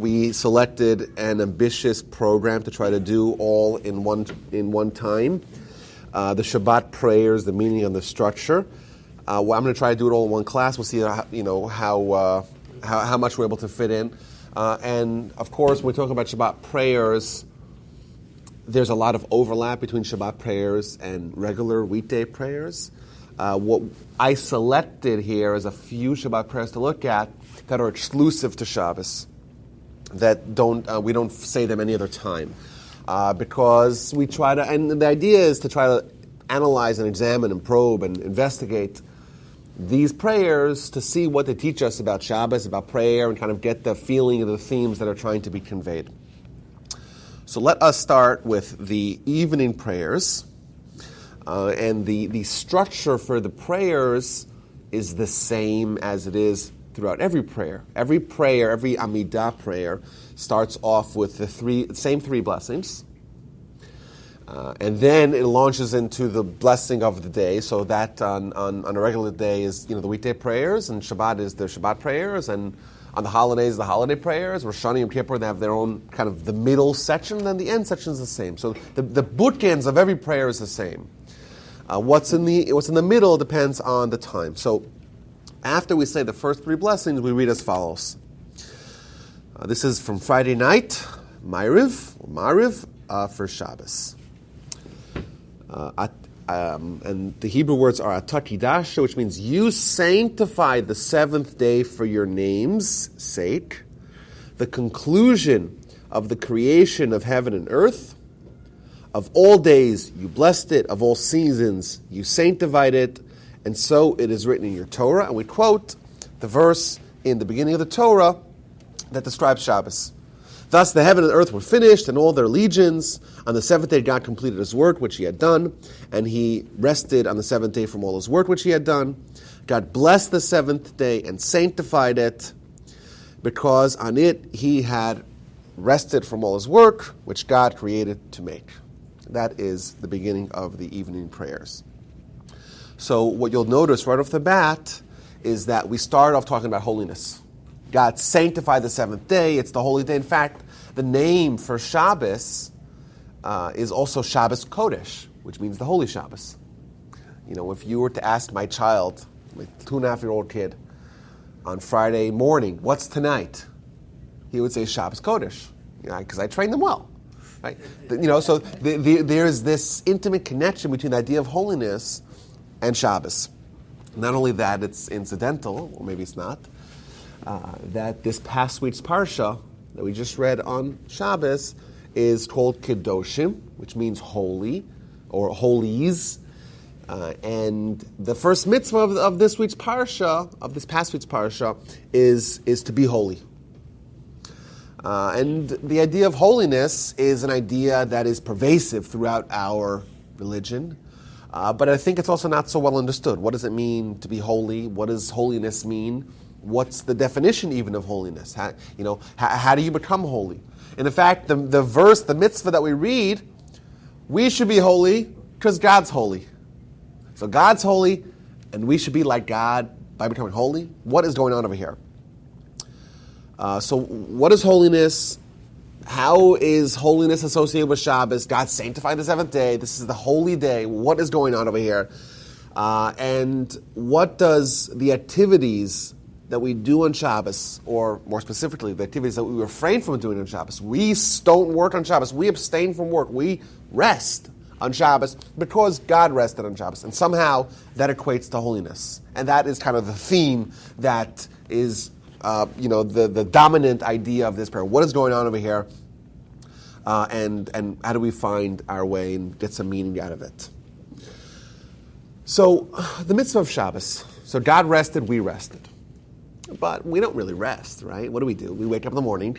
we selected an ambitious program to try to do all in one time. The Shabbat prayers, the meaning and the structure. I'm going to try to do it all in one class. We'll see how much we're able to fit in. And of course, when we talk about Shabbat prayers, there's a lot of overlap between Shabbat prayers and regular weekday prayers. What I selected here is a few Shabbat prayers to look at that are exclusive to Shabbos, that we don't say them any other time, because we try to, and the idea is to try to analyze and examine and probe and investigate these prayers to see what they teach us about Shabbos, about prayer, and kind of get the feeling of the themes that are trying to be conveyed. So let us start with the evening prayers. And the structure for the prayers is the same as it is throughout every prayer. Every prayer, every Amidah prayer, starts off with the same three blessings. And then it launches into the blessing of the day. So that on a regular day is the weekday prayers, and Shabbat is the Shabbat prayers, and on the holidays, the holiday prayers. Rosh Hashanah, Yom Kippur, they have their own kind of the middle section, and then the end section is the same. So the bookends of every prayer is the same. What's in the middle depends on the time. So after we say the first three blessings, we read as follows. This is from Friday night, Ma'ariv, for Shabbos. And the Hebrew words are Atakidasha, which means you sanctify the seventh day for your name's sake, the conclusion of the creation of heaven and earth. Of all days you blessed it, of all seasons you sanctified it, and so it is written in your Torah. And we quote the verse in the beginning of the Torah that describes Shabbos. Thus the heaven and earth were finished, and all their legions. On the seventh day God completed his work which he had done, and he rested on the seventh day from all his work which he had done. God blessed the seventh day and sanctified it, because on it he had rested from all his work which God created to make. That is the beginning of the evening prayers. So what you'll notice right off the bat is that we start off talking about holiness. God sanctified the seventh day. It's the holy day. In fact, the name for Shabbos is also Shabbos Kodesh, which means the holy Shabbos. If you were to ask my child, my 2.5-year-old kid, on Friday morning, what's tonight? He would say Shabbos Kodesh, because I trained them well. Right? So there's this intimate connection between the idea of holiness and Shabbos. Not only that, it's incidental, or maybe it's not, that this past week's parsha that we just read on Shabbos is called Kedoshim, which means holy, or holies. And the first mitzvah of this week's parsha, of this past week's parsha, is to be holy. And the idea of holiness is an idea that is pervasive throughout our religion. But I think it's also not so well understood. What does it mean to be holy? What does holiness mean? What's the definition even of holiness? How do you become holy? And in fact, the verse, the mitzvah that we read, we should be holy because God's holy. So God's holy, and we should be like God by becoming holy. What is going on over here? So what is holiness? How is holiness associated with Shabbos? God sanctified the seventh day. This is the holy day. What is going on over here? And what does the activities that we do on Shabbos, or more specifically, the activities that we refrain from doing on Shabbos? We don't work on Shabbos. We abstain from work. We rest on Shabbos because God rested on Shabbos. And somehow that equates to holiness. And that is kind of the theme that is the dominant idea of this prayer. What is going on over here? And how do we find our way and get some meaning out of it? So, the mitzvah of Shabbos. So God rested, we rested. But we don't really rest, right? What do? We wake up in the morning,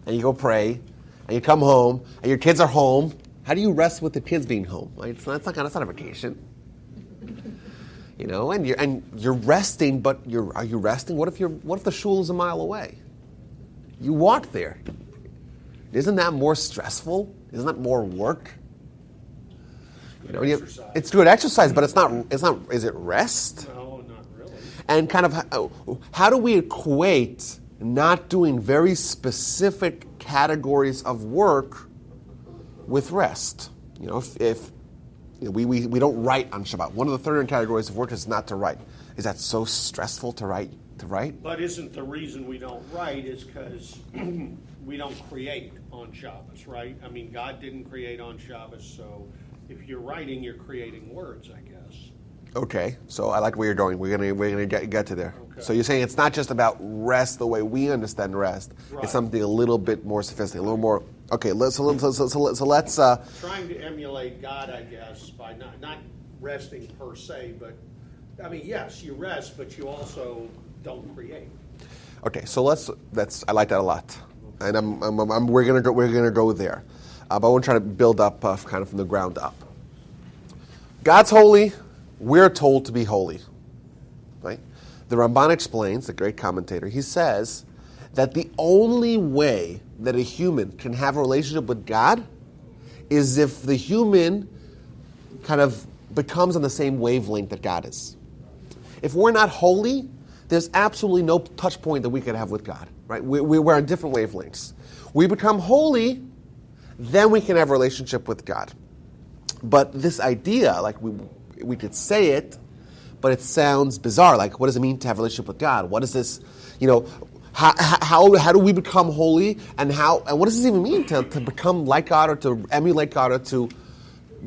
and you go pray, and you come home, and your kids are home. How do you rest with the kids being home? Right? It's not a vacation. And you're resting, but are you resting? What if the shul is a mile away? You walk there. Isn't that more stressful? Isn't that more work? It's good exercise, but it's not. Is it rest? No, not really. And kind of how do we equate not doing very specific categories of work with rest. If we don't write on Shabbat. One of the third categories of work is not to write. Is that so stressful to write? But isn't the reason we don't write is because we don't create on Shabbos, right? I mean, God didn't create on Shabbos, so if you're writing, you're creating words, I guess. Okay, so I like where you're going. We're gonna get to there. Okay. So you're saying it's not just about rest the way we understand rest. Right. It's something a little bit more sophisticated, a little more. Okay, let's. Trying to emulate God, I guess, by not resting per se, but I mean, yes, you rest, but you also don't create. Okay, so I like that a lot, and we're gonna go there, but I want to try to build up kind of from the ground up. God's holy. We're told to be holy, right? The Ramban explains, the great commentator, he says that the only way that a human can have a relationship with God is if the human kind of becomes on the same wavelength that God is. If we're not holy, there's absolutely no touch point that we could have with God, right? We're on different wavelengths. We become holy, then we can have a relationship with God. But this idea, like we could say it, but it sounds bizarre. Like, what does it mean to have a relationship with God? What is this, how do we become holy, and what does this even mean to become like God or to emulate God or to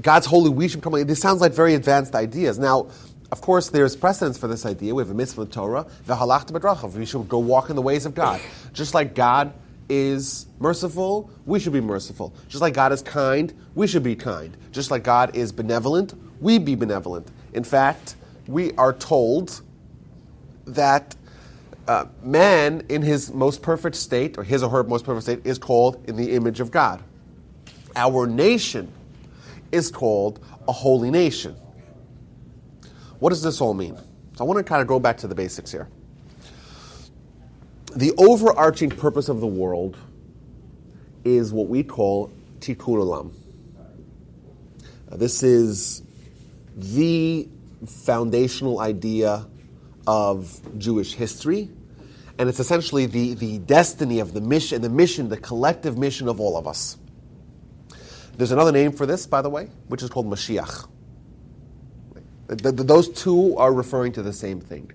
God's holy, we should become holy? This sounds like very advanced ideas. Now, of course, there's precedence for this idea. We have a mitzvah in Torah, v'halachta b'drachav. We should go walk in the ways of God. Just like God is merciful, we should be merciful. Just like God is kind, we should be kind. Just like God is benevolent, we be benevolent. In fact, we are told that man in his most perfect state, or his or her most perfect state, is called in the image of God. Our nation is called a holy nation. What does this all mean? So I want to kind of go back to the basics here. The overarching purpose of the world is what we call tikkun olam. This is the foundational idea of Jewish history, and it's essentially the destiny of the mission, the collective mission of all of us. There's another name for this, by the way, which is called Mashiach. Those two are referring to the same thing.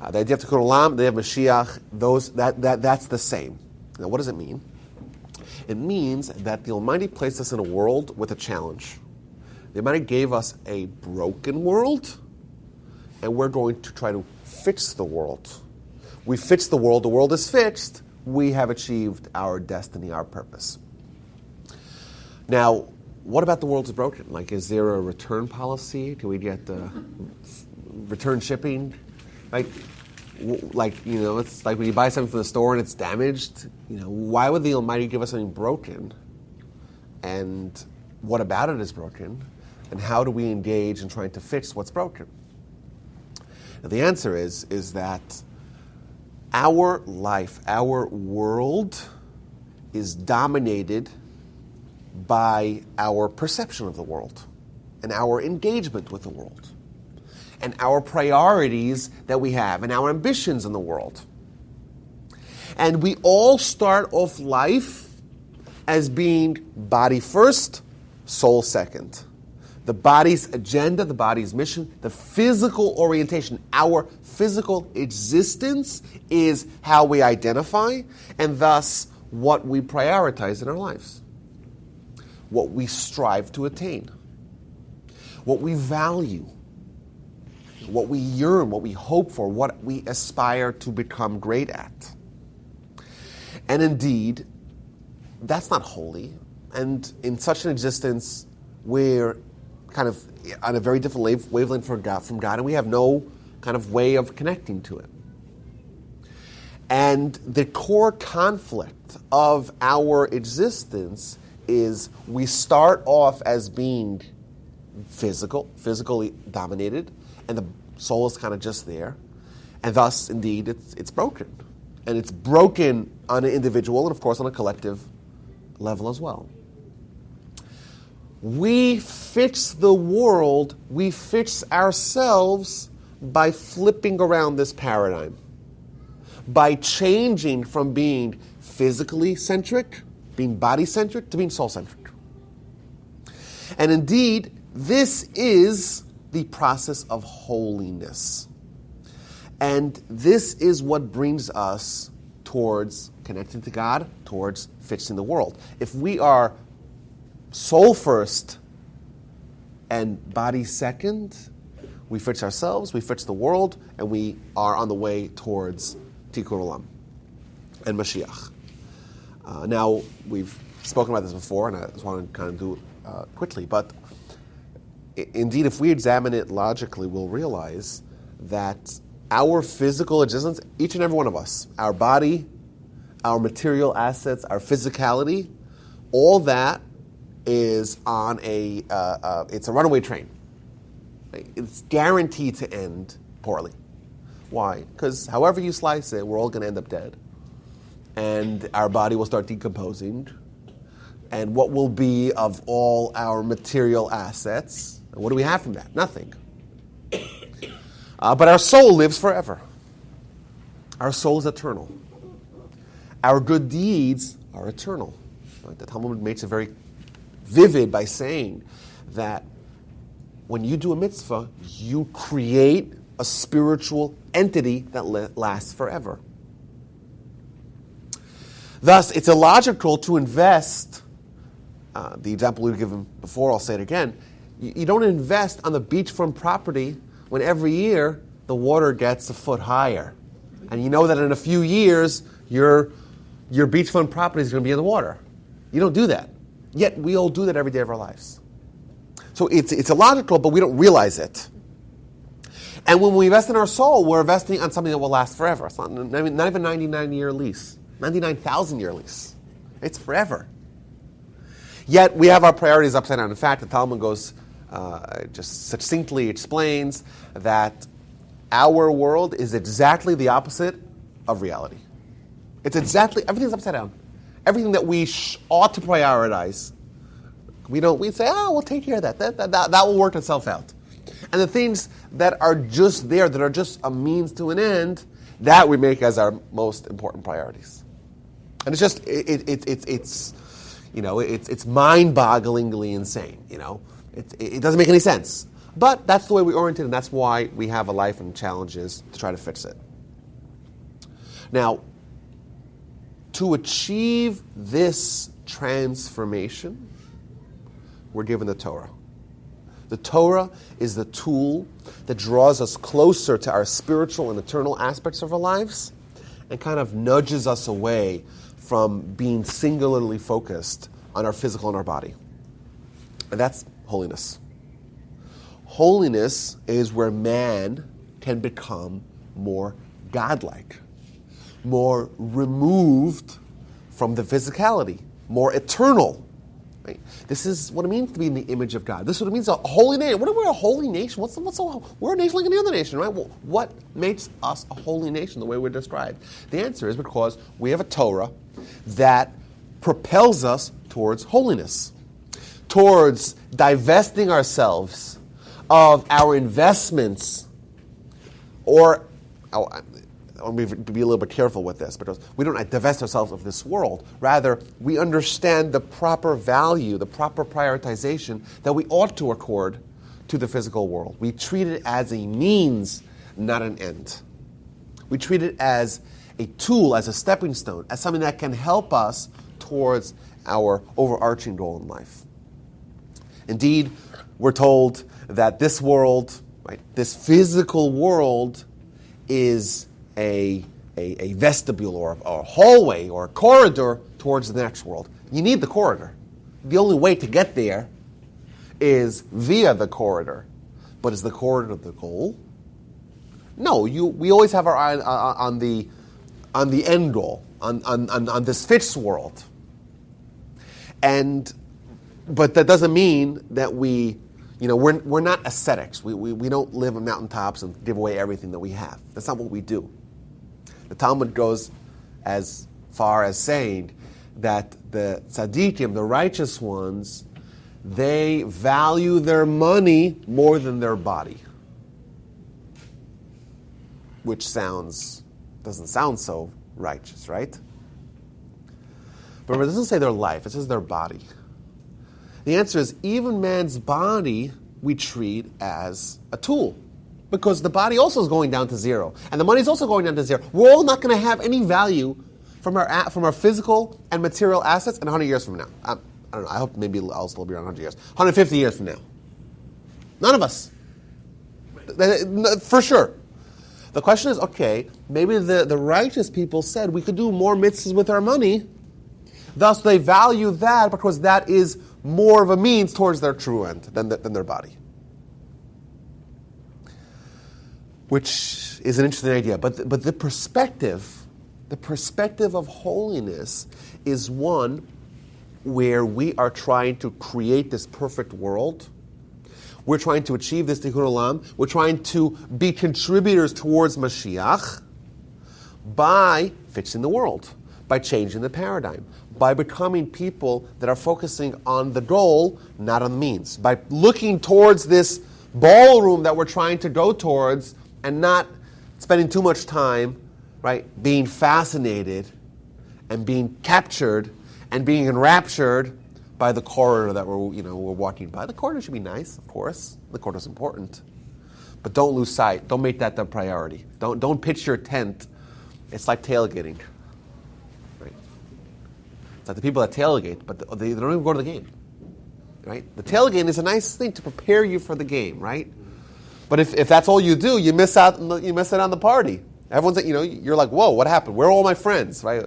The idea of Tikkun Olam, the idea of Mashiach, that's the same. Now, what does it mean? It means that the Almighty placed us in a world with a challenge. The Almighty gave us a broken world, and we're going to try to fix the world. We fix the world is fixed, we have achieved our destiny, our purpose. Now, what about the world is broken? Like, is there a return policy? Can we get return shipping? It's like when you buy something from the store and it's damaged. Why would the Almighty give us something broken? And what about it is broken? And how do we engage in trying to fix what's broken? Now, the answer is that our life, our world, is dominated by our perception of the world and our engagement with the world and our priorities that we have and our ambitions in the world. And we all start off life as being body first, soul second. The body's agenda, the body's mission, the physical orientation, our physical existence is how we identify and thus what we prioritize in our lives. What we strive to attain, what we value, what we yearn, what we hope for, what we aspire to become great at. And indeed, that's not holy. And in such an existence, we're kind of on a very different wavelength from God, and we have no kind of way of connecting to it. And the core conflict of our existence is we start off as being physically dominated, and the soul is kind of just there, and thus, indeed, it's broken. And it's broken on an individual and, of course, on a collective level as well. We fix the world, we fix ourselves by flipping around this paradigm. by changing from being physically centric, being body centric, to being soul centric. And indeed, this is the process of holiness. And this is what brings us towards connecting to God, towards fixing the world. If we are soul first and body second, we fix ourselves, we fix the world, and we are on the way towards Tikkun Olam and Mashiach. Now, we've spoken about this before, and I just want to kind of do it quickly, but indeed, if we examine it logically, we'll realize that our physical existence, each and every one of us, our body, our material assets, our physicality, all that is on it's a runaway train. It's guaranteed to end poorly. Why? Because however you slice it, we're all going to end up dead. And our body will start decomposing. And what will be of all our material assets? What do we have from that? Nothing. But our soul lives forever. Our soul is eternal. Our good deeds are eternal. Right? The Talmud makes it very vivid by saying that when you do a mitzvah, you create a spiritual entity that lasts forever. Thus, it's illogical to invest, the example we've given before, I'll say it again, you don't invest on the beachfront property when every year the water gets a foot higher. And you know that in a few years, your beachfront property is going to be in the water. You don't do that. Yet we all do that every day of our lives. So it's illogical, but we don't realize it. And when we invest in our soul, we're investing on something that will last forever. It's not even 99-year lease, 99,000-year lease. It's forever. Yet we have our priorities upside down. In fact, the Talmud goes, just succinctly explains that our world is exactly the opposite of reality. It's exactly, everything's upside down. Everything that we ought to prioritize, we say, we'll take care of that. That will work itself out. And the things that are just there, that are just a means to an end, that we make as our most important priorities. And it's just, it's mind-bogglingly insane, It doesn't make any sense. But that's the way we orient it, and that's why we have a life and challenges to try to fix it. Now, to achieve this transformation, we're given the Torah. The Torah is the tool that draws us closer to our spiritual and eternal aspects of our lives and kind of nudges us away from being singularly focused on our physical and our body. And that's holiness. Holiness is where man can become more godlike, more removed from the physicality, more eternal. Right? This is what it means to be in the image of God. This is what it means, a holy nation. What are we, a holy nation? We're a nation like any other nation, right? Well, what makes us a holy nation the way we're described? The answer is because we have a Torah that propels us towards holiness, towards divesting ourselves of our investments, or I want to be a little bit careful with this, because we don't divest ourselves of this world. Rather, we understand the proper value, the proper prioritization that we ought to accord to the physical world. We treat it as a means, not an end. We treat it as a tool, as a stepping stone, as something that can help us towards our overarching goal in life. Indeed, we're told that this world, right, this physical world, is a vestibule or a hallway or a corridor towards the next world. You need the corridor. The only way to get there is via the corridor. But is the corridor the goal? No, we always have our eye on the end goal, on this fixed world. But that doesn't mean that we're not ascetics. We don't live on mountaintops and give away everything that we have. That's not what we do. The Talmud goes as far as saying that the tzaddikim, the righteous ones, they value their money more than their body. Which sounds Doesn't sound so righteous, right? But remember, it doesn't say their life, it says their body. The answer is, even man's body we treat as a tool. Because the body also is going down to zero. And the money is also going down to zero. We're all not going to have any value from our physical and material assets in 100 years from now. I don't know, I hope maybe I'll still be around 100 years. 150 years from now. None of us. For sure. The question is, okay, maybe the righteous people said we could do more mitzvahs with our money. Thus, they value that because that is more of a means towards their true end than their body. Which is an interesting idea. But the perspective of holiness is one where we are trying to create this perfect world. We're trying to achieve this tikkun olam. We're trying to be contributors towards Mashiach by fixing the world, by changing the paradigm, by becoming people that are focusing on the goal, not on the means, by looking towards this ballroom that we're trying to go towards and not spending too much time, right, being fascinated and being captured and being enraptured by the corridor that we're walking by. The corridor should be nice, of course. The corridor is important. But don't lose sight. Don't make that the priority. Don't pitch your tent. It's like tailgating. Right? It's like the people that tailgate, but they don't even go to the game. Right? The tailgate is a nice thing to prepare you for the game, right? But if that's all you do, you miss out on the party. Everyone's, you're like, whoa, what happened? Where are all my friends, right?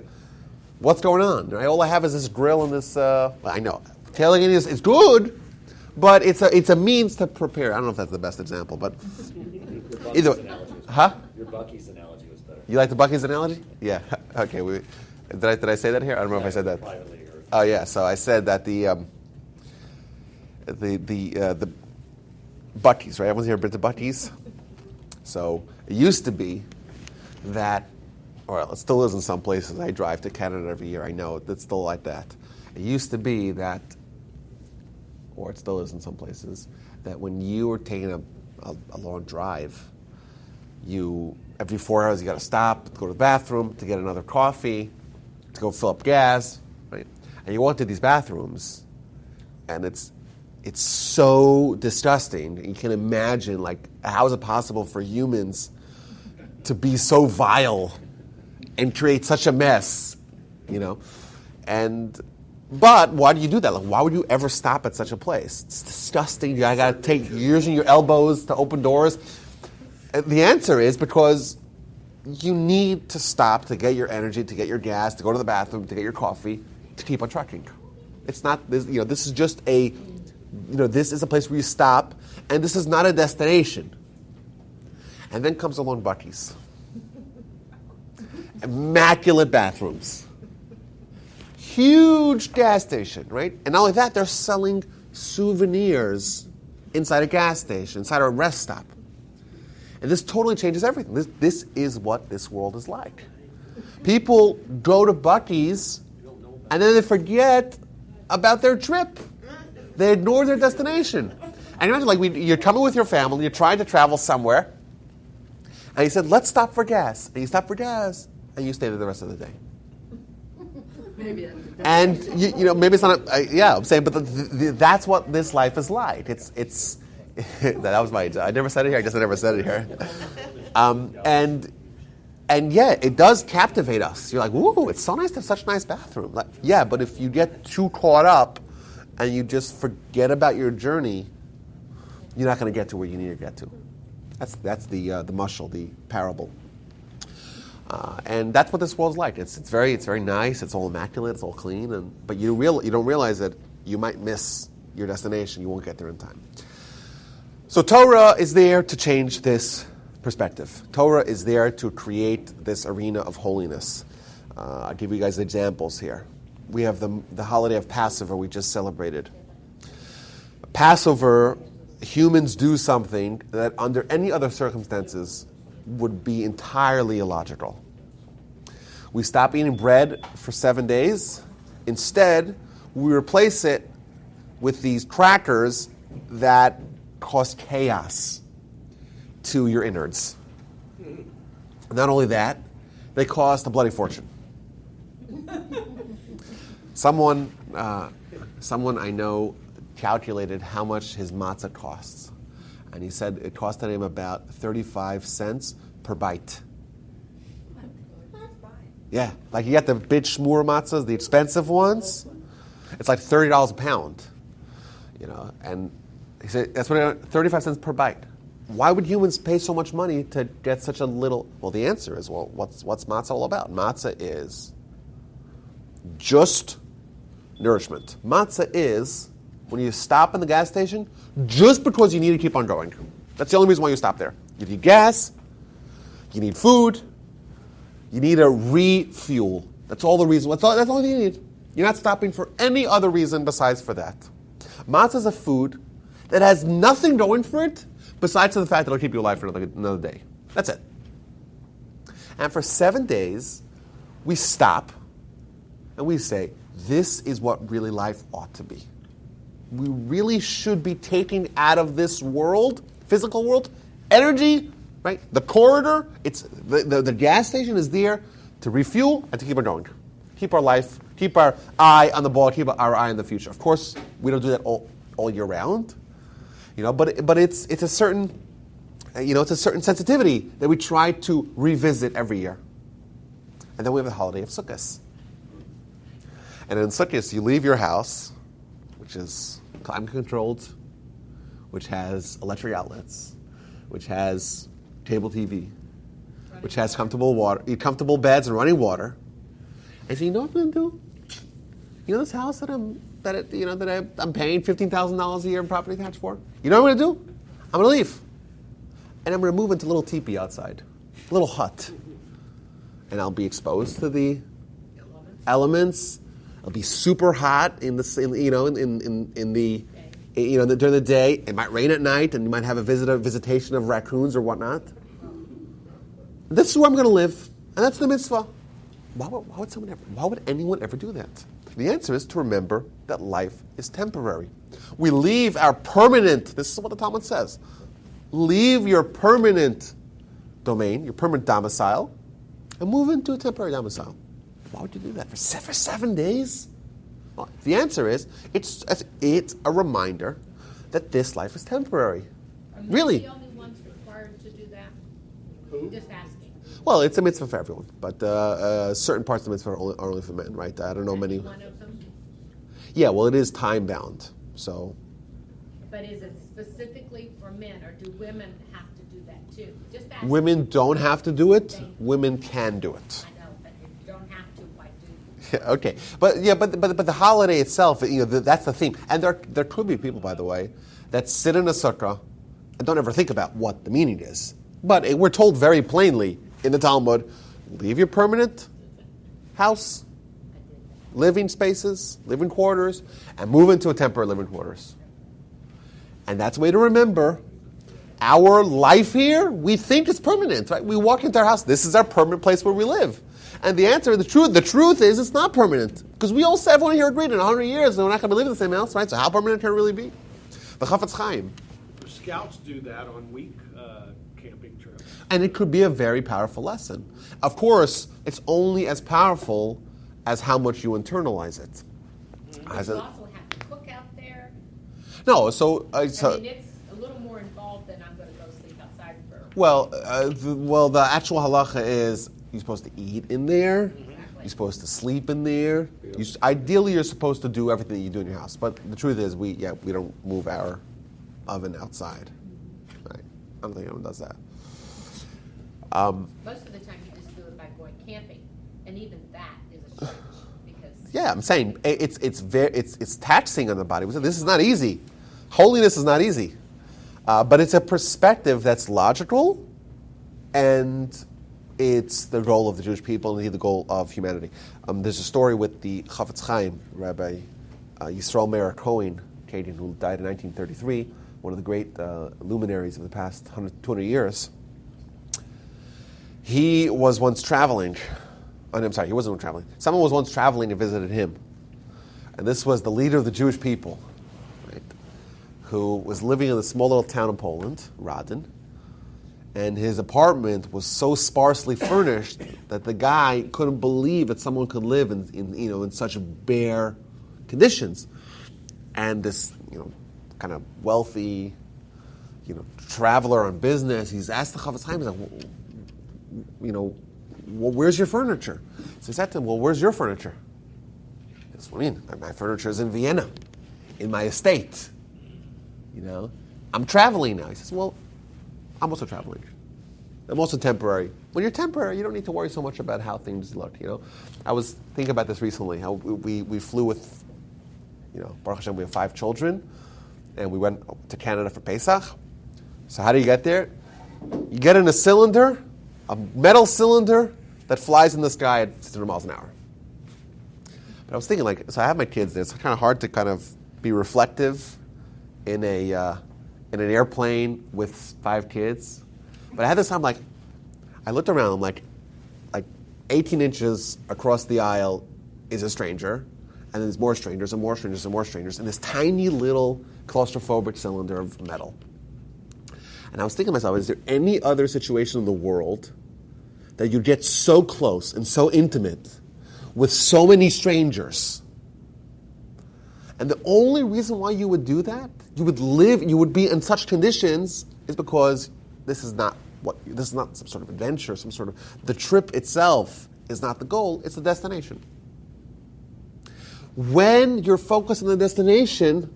What's going on? Right? All I have is this grill and this. I know tailgating is good, but it's a means to prepare. I don't know if that's the best example, but either way. Huh? Your Buc-ee's analogy was better. You like the Buc-ee's analogy? Yeah. Okay. Did I say that here? I don't know if I said that. Oh yeah. So I said that the Buc-ee's, right? Everyone's here been to Buc-ee's. So it used to be that. Well, it still is in some places. I drive to Canada every year. I know it's still like that. It used to be that, or it still is in some places, that when you were taking a long drive, every 4 hours you got to stop, to go to the bathroom, to get another coffee, to go fill up gas, right? And you walk to these bathrooms, and it's so disgusting. You can imagine, like, how is it possible for humans to be so vile and create such a mess, But why do you do that? Like, why would you ever stop at such a place? It's disgusting. I got to take using your elbows to open doors. And the answer is because you need to stop to get your energy, to get your gas, to go to the bathroom, to get your coffee, to keep on trucking. It's not this. This is just this is a place where you stop, and this is not a destination. And then comes along Buc-ee's. Immaculate bathrooms. Huge gas station, right? And not only that, they're selling souvenirs inside a gas station, inside a rest stop. And this totally changes everything. This is what this world is like. People go to Buc-ee's and then they forget about their trip. They ignore their destination. And imagine, you're coming with your family, you're trying to travel somewhere, and you said, let's stop for gas. And you stop for gas, and you stay there the rest of the day. Maybe. And maybe it's not. I'm saying, but that's what this life is like. It's. That was my. I never said it here. I guess I never said it here. And yeah, it does captivate us. You're like, ooh, it's so nice to have such a nice bathroom. Yeah, but if you get too caught up, and you just forget about your journey, you're not going to get to where you need to get to. That's the mashal, the parable. And that's what this world's like. It's very nice. It's all immaculate. It's all clean. But you don't realize that you might miss your destination. You won't get there in time. So Torah is there to change this perspective. Torah is there to create this arena of holiness. I'll give you guys examples here. We have the holiday of Passover we just celebrated. Passover, humans do something that under any other circumstances would be entirely illogical. We stop eating bread for 7 days. Instead, we replace it with these crackers that cause chaos to your innards. Not only that, They cost a bloody fortune. Someone I know calculated how much his matzah costs. And he said it costed him about 35 cents per bite. Yeah, like you get the big shmur matzahs, the expensive ones. It's like $30 a pound, And he said that's what 35 cents per bite. Why would humans pay so much money to get such a little? Well, the answer is, what's matzah all about? Matzah is just nourishment. Matzah is when you stop in the gas station just because you need to keep on going. That's the only reason why you stop there. You need gas, you need food, you need a refuel. That's all the reason. That's all you need. You're not stopping for any other reason besides for that. Matzah is a food that has nothing going for it besides the fact that it'll keep you alive for another day. That's it. And for 7 days, we stop and we say, this is what really life ought to be. We really should be taking out of this world, physical world, energy, right? The corridor, it's the gas station is there to refuel and to keep on going. Keep our life, keep our eye on the ball, keep our eye on the future. Of course, we don't do that all year round, but it's a certain, it's a certain sensitivity that we try to revisit every year. And then we have the holiday of Sukkot. And in Sukkot, you leave your house, which is climate controlled, which has electric outlets, which has cable TV, which has comfortable beds and running water. And so, you know what I'm going to do? This house that I'm paying $15,000 a year in property tax for? You know what I'm going to do? I'm going to leave. And I'm going to move into a little teepee outside, a little hut. And I'll be exposed to the elements. It'll be super hot during the day. It might rain at night, and you might have a visitation of raccoons or whatnot. This is where I'm going to live, and that's the mitzvah. Why would anyone ever do that? The answer is to remember that life is temporary. We leave our permanent. This is what the Talmud says. Leave your permanent domain, your permanent domicile, and move into a temporary domicile. Why would you do that for 7 days? Well, the answer is it's a reminder that this life is temporary. Really? The only ones required to do that? Who? Just asking. Well, it's a mitzvah for everyone, but certain parts of the mitzvah are only for men, right? I don't know many. One of them? Yeah, well, it is time bound, so. But is it specifically for men, or do women have to do that too? Just asking. Women don't have to do it. Women can do it. I know, but if you don't have to, why do you? Okay, but the holiday itself, that's the theme. And there could be people, by the way, that sit in a sukkah and don't ever think about what the meaning is. But we're told very plainly in the Talmud, leave your permanent house, living spaces, living quarters, and move into a temporary living quarters. And that's a way to remember our life here, we think is permanent, right? We walk into our house, this is our permanent place where we live. And the answer, the truth is it's not permanent. Because everyone here agreed in 100 years that we're not going to live in the same house, right? So how permanent can it really be? The Chafetz Chaim. The Scouts do that on week camping trips. And it could be a very powerful lesson. Of course, it's only as powerful as how much you internalize it. You also have to cook out there. No, so it's a little more involved than I'm going to go sleep outside for. Well, the actual halacha is you're supposed to eat in there. Exactly. You're supposed to sleep in there. Ideally, you're supposed to do everything that you do in your house. But the truth is, we don't move our oven outside. Right? I don't think anyone does that. Most of the time, you just do it by going camping, and even that is a challenge because. Yeah, I'm saying it's taxing on the body. This is not easy. Holiness is not easy, but it's a perspective that's logical, and it's the goal of the Jewish people and the goal of humanity. There's a story with the Chafetz Chaim, Rabbi Yisrael Meir Cohen, Canadian, who died in 1933, one of the great luminaries of the past 200 years. He was once traveling. He wasn't traveling. Someone was once traveling and visited him. And this was the leader of the Jewish people, right, who was living in a small little town in Poland, Radin. And his apartment was so sparsely furnished that the guy couldn't believe that someone could live in such bare conditions. And this, kind of wealthy, traveler on business, he's asked the Chafetz Chaim, he's like, well, where's your furniture? So he said to him, well, where's your furniture? He says, what do you mean? My furniture is in Vienna, in my estate. I'm traveling now. He says, well, I'm also traveling. I'm also temporary. When you're temporary, you don't need to worry so much about how things look. I was thinking about this recently. How we flew with, Baruch Hashem, we have 5 children, and we went to Canada for Pesach. So how do you get there? You get in a cylinder, a metal cylinder that flies in the sky at 600 miles an hour. But I was thinking, so I have my kids there. It's kind of hard to kind of be reflective in an airplane with 5 kids. But I had this time, I looked around, I'm like 18 inches across the aisle is a stranger, and then there's more strangers and more strangers and more strangers, and this tiny little claustrophobic cylinder of metal. And I was thinking to myself, is there any other situation in the world that you get so close and so intimate with so many strangers? And the only reason why you would do that, you would be in such conditions, is because this is not some sort of adventure, the trip itself is not the goal, it's the destination. When you're focused on the destination,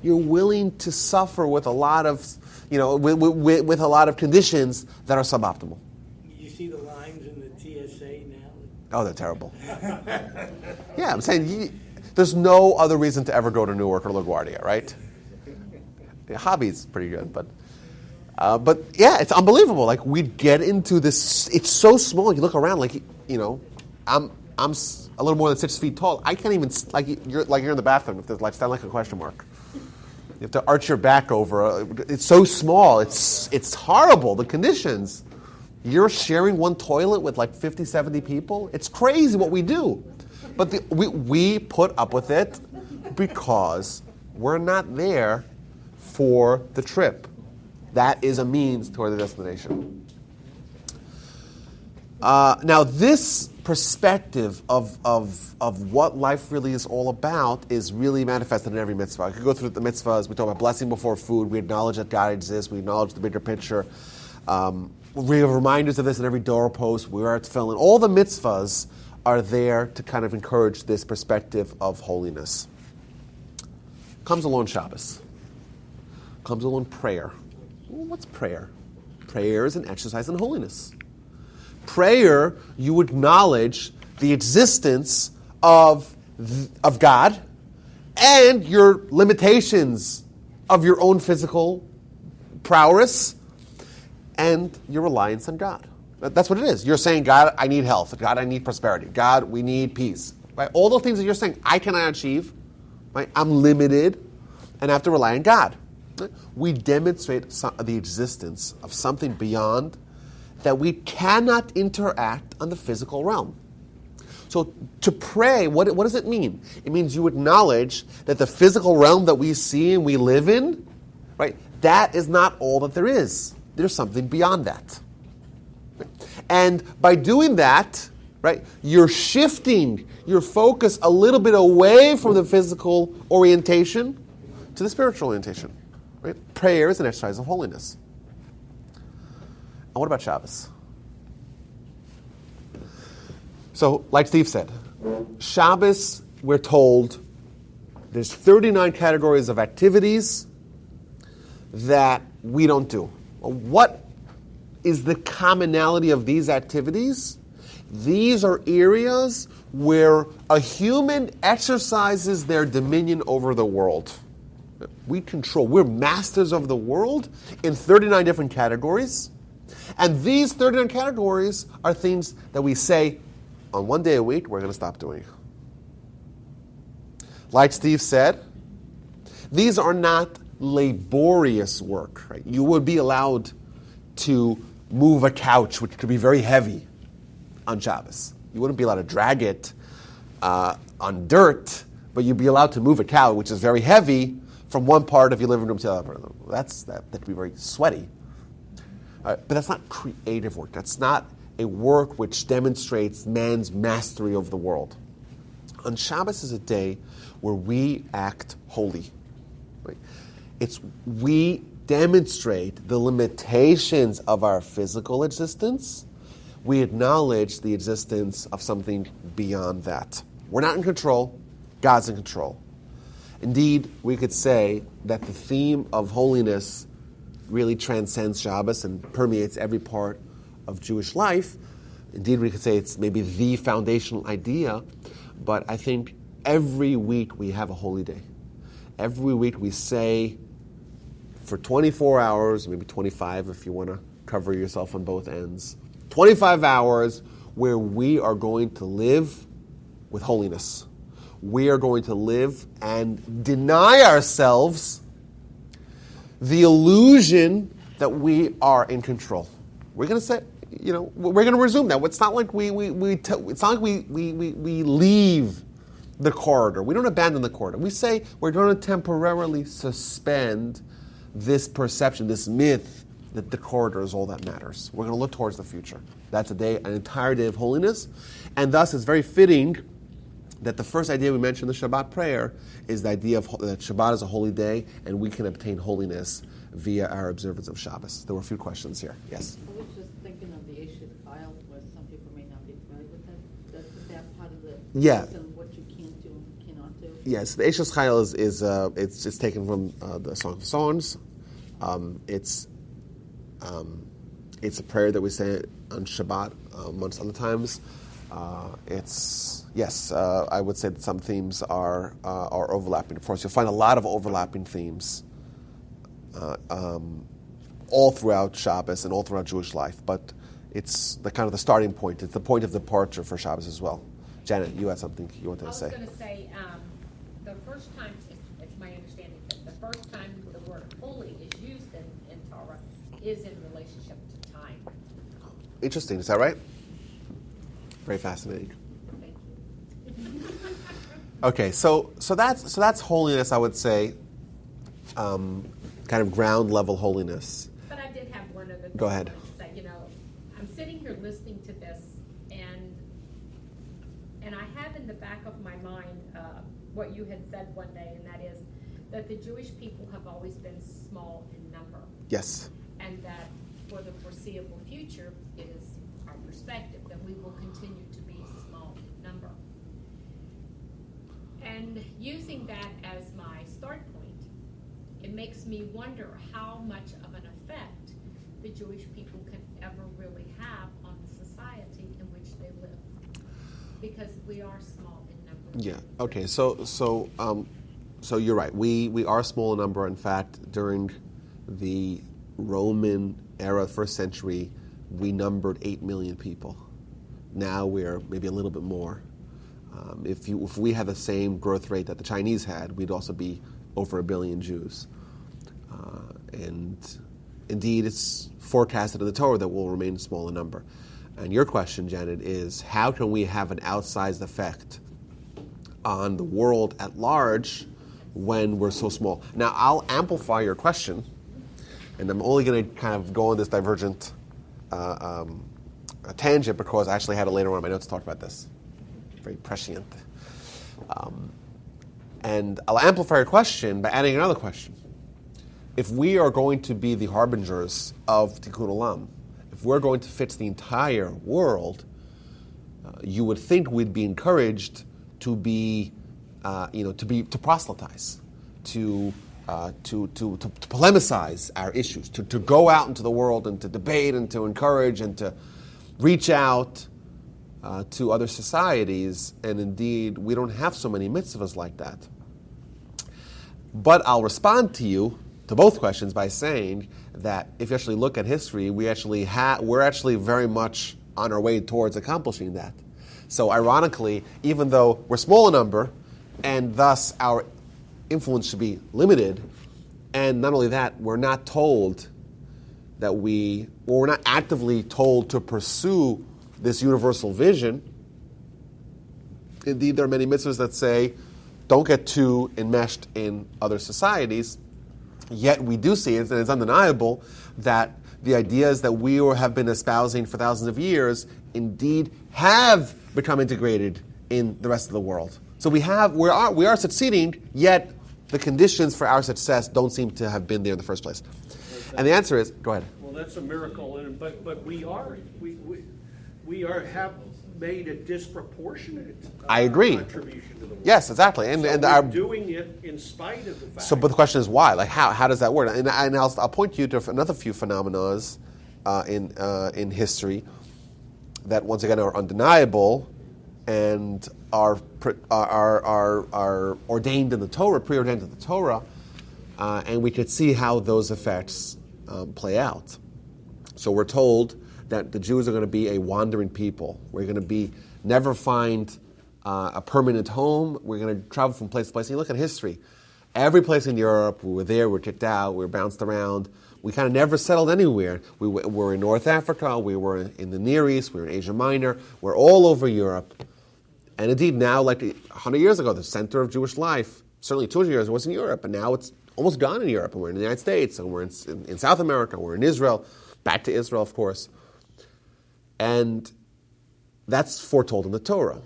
you're willing to suffer with a lot of, with a lot of conditions that are suboptimal. You see the lines in the TSA now? Oh, they're terrible. Yeah, I'm saying there's no other reason to ever go to Newark or LaGuardia, right? The hobby's pretty good, but yeah, it's unbelievable. We'd get into this. It's so small. You look around, I'm a little more than 6 feet tall. I can't even you're in the bathroom. If there's stand like a question mark. You have to arch your back over. It's so small. It's horrible. The conditions. You're sharing one toilet with 50, 70 people. It's crazy what we do, but we put up with it because we're not there for the trip. That is a means toward the destination. Now, this perspective of what life really is all about is really manifested in every mitzvah. I could go through the mitzvahs. We talk about blessing before food. We acknowledge that God exists. We acknowledge the bigger picture. We have reminders of this in every doorpost. We are tefillin. All the mitzvahs are there to kind of encourage this perspective of holiness. Comes along Shabbos. Comes along prayer. Well, what's prayer? Prayer is an exercise in holiness. Prayer, you acknowledge the existence of God and your limitations of your own physical prowess and your reliance on God. That's what it is. You're saying, God, I need health. God, I need prosperity. God, we need peace. Right? All those things that you're saying, I cannot achieve. Right? I'm limited and I have to rely on God. We demonstrate the existence of something beyond that we cannot interact on the physical realm. So to pray, what does it mean? It means you acknowledge that the physical realm that we see and we live in, right, that is not all that there is. There's something beyond that. And by doing that, right, you're shifting your focus a little bit away from the physical orientation to the spiritual orientation. Right? Prayer is an exercise of holiness. And what about Shabbos? So, like Steve said, Shabbos, we're told, there's 39 categories of activities that we don't do. Well, what is the commonality of these activities? These are areas where a human exercises their dominion over the world. We're masters of the world in 39 different categories. And these 39 categories are things that we say, on one day a week, we're going to stop doing. Like Steve said, these are not laborious work. Right? You would be allowed to move a couch, which could be very heavy, on Shabbos. You wouldn't be allowed to drag it on dirt, but you'd be allowed to move a couch, which is very heavy, from one part of your living room to the other part. That could be very sweaty. But that's not creative work. That's not a work which demonstrates man's mastery of the world. On Shabbos is a day where we act holy. Right? We demonstrate the limitations of our physical existence. We acknowledge the existence of something beyond that. We're not in control. God's in control. Indeed, we could say that the theme of holiness really transcends Shabbos and permeates every part of Jewish life. Indeed, we could say it's maybe the foundational idea, but I think every week we have a holy day. Every week we say for 24 hours, maybe 25 if you want to cover yourself on both ends, 25 hours where we are going to live with holiness. We are going to live and deny ourselves the illusion that we are in control. We're going to say, we're going to resume that. It's not like we leave the corridor. We don't abandon the corridor. We say we're going to temporarily suspend this perception, this myth that the corridor is all that matters. We're going to look towards the future. That's an entire day of holiness, and thus it's very fitting that the first idea we mentioned in the Shabbat prayer is the idea of that Shabbat is a holy day, and we can obtain holiness via our observance of Shabbos. There were a few questions here. Yes? I was just thinking of the Aishid File, where some people may not be familiar with that. Is that part of the system, what you can't do and cannot do? Yes, the Eishes Chayil it's taken from the Song of Songs. It's a prayer that we say on Shabbat amongst other times. I would say that some themes are overlapping. Of course, you'll find a lot of overlapping themes all throughout Shabbos and all throughout Jewish life. But it's the starting point. It's the point of departure for Shabbos as well. Janet, you had something you wanted to say. I was going to say, the first time, it's my understanding that the first time the word holy is used in Torah is in relationship to time. Interesting. Is that right? Very fascinating. Thank you. Okay, so that's holiness. I would say, kind of ground level holiness. But I did have one other thing. Go ahead. I wanted to say, I'm sitting here listening to this, and I have in the back of my mind what you had said one day, and that is that the Jewish people have always been small in number. Yes. And that for the foreseeable future, it is our perspective that we will continue to be small in number. And using that as my start point, it makes me wonder how much of an effect the Jewish people can ever really have on the society in which they live, because we are small in number. Yeah. Okay. So you're right. We are small in number. In fact, during the Roman era, first century, we numbered 8 million people. Now we're maybe a little bit more. If we had the same growth rate that the Chinese had, we'd also be over 1 billion Jews. And indeed, it's forecasted in the Torah that we'll remain small in number. And your question, Janet, is how can we have an outsized effect on the world at large when we're so small? Now, I'll amplify your question, and I'm only going to kind of go on this divergent tangent because I actually had it later on in my notes to talk about this. Very prescient. And I'll amplify your question by adding another question. If we are going to be the harbingers of Tikkun Olam, if we're going to fix the entire world, you would think we'd be encouraged to proselytize, to polemicize our issues, to go out into the world and to debate and to encourage and to reach out to other societies. And indeed, we don't have so many mitzvahs like that. But I'll respond to both questions by saying that if you actually look at history, we're actually very much on our way towards accomplishing that. So ironically, even though we're small in number, and thus our influence should be limited, and not only that, we're not actively told to pursue this universal vision. Indeed, there are many mitzvahs that say, don't get too enmeshed in other societies. Yet we do see it, and it's undeniable, that the ideas that we have been espousing for thousands of years indeed have become integrated in the rest of the world. So we are succeeding, yet the conditions for our success don't seem to have been there in the first place. And the answer is, go ahead. Well, that's a miracle, but we have made a disproportionate I agree. contribution to the world. Yes, exactly. And we're doing it in spite of the fact. So, but the question is why? Like, how does that work? And I'll point you to another few phenomena in history that, once again, are undeniable and are ordained in the Torah, preordained in the Torah, and we could see how those effects play out. So we're told that the Jews are going to be a wandering people. We're going to never find a permanent home. We're going to travel from place to place. And you look at history. Every place in Europe, we were there, we were kicked out, we were bounced around. We kind of never settled anywhere. We were in North Africa, we were in the Near East, we were in Asia Minor, we're all over Europe. And indeed now, like 100 years ago, the center of Jewish life, certainly 200 years ago, was in Europe, and now it's almost gone in Europe, and we're in the United States, and we're in South America, we're in Israel, back to Israel, of course. And that's foretold in the Torah.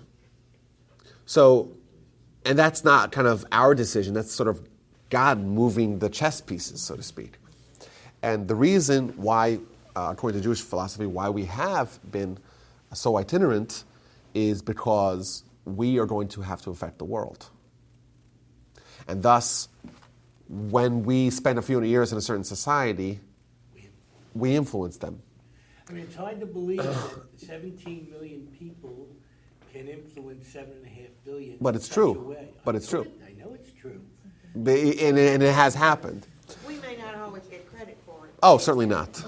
So, and that's not kind of our decision, that's sort of God moving the chess pieces, so to speak. And the reason why, according to Jewish philosophy, why we have been so itinerant is because we are going to have to affect the world. And thus, when we spend a few hundred years in a certain society, we influence them. I mean, it's hard to believe that 17 million people can influence 7.5 billion. But it's true. But it's true. I know it's true. And it has happened. We may not always get credit for it. Oh, certainly not.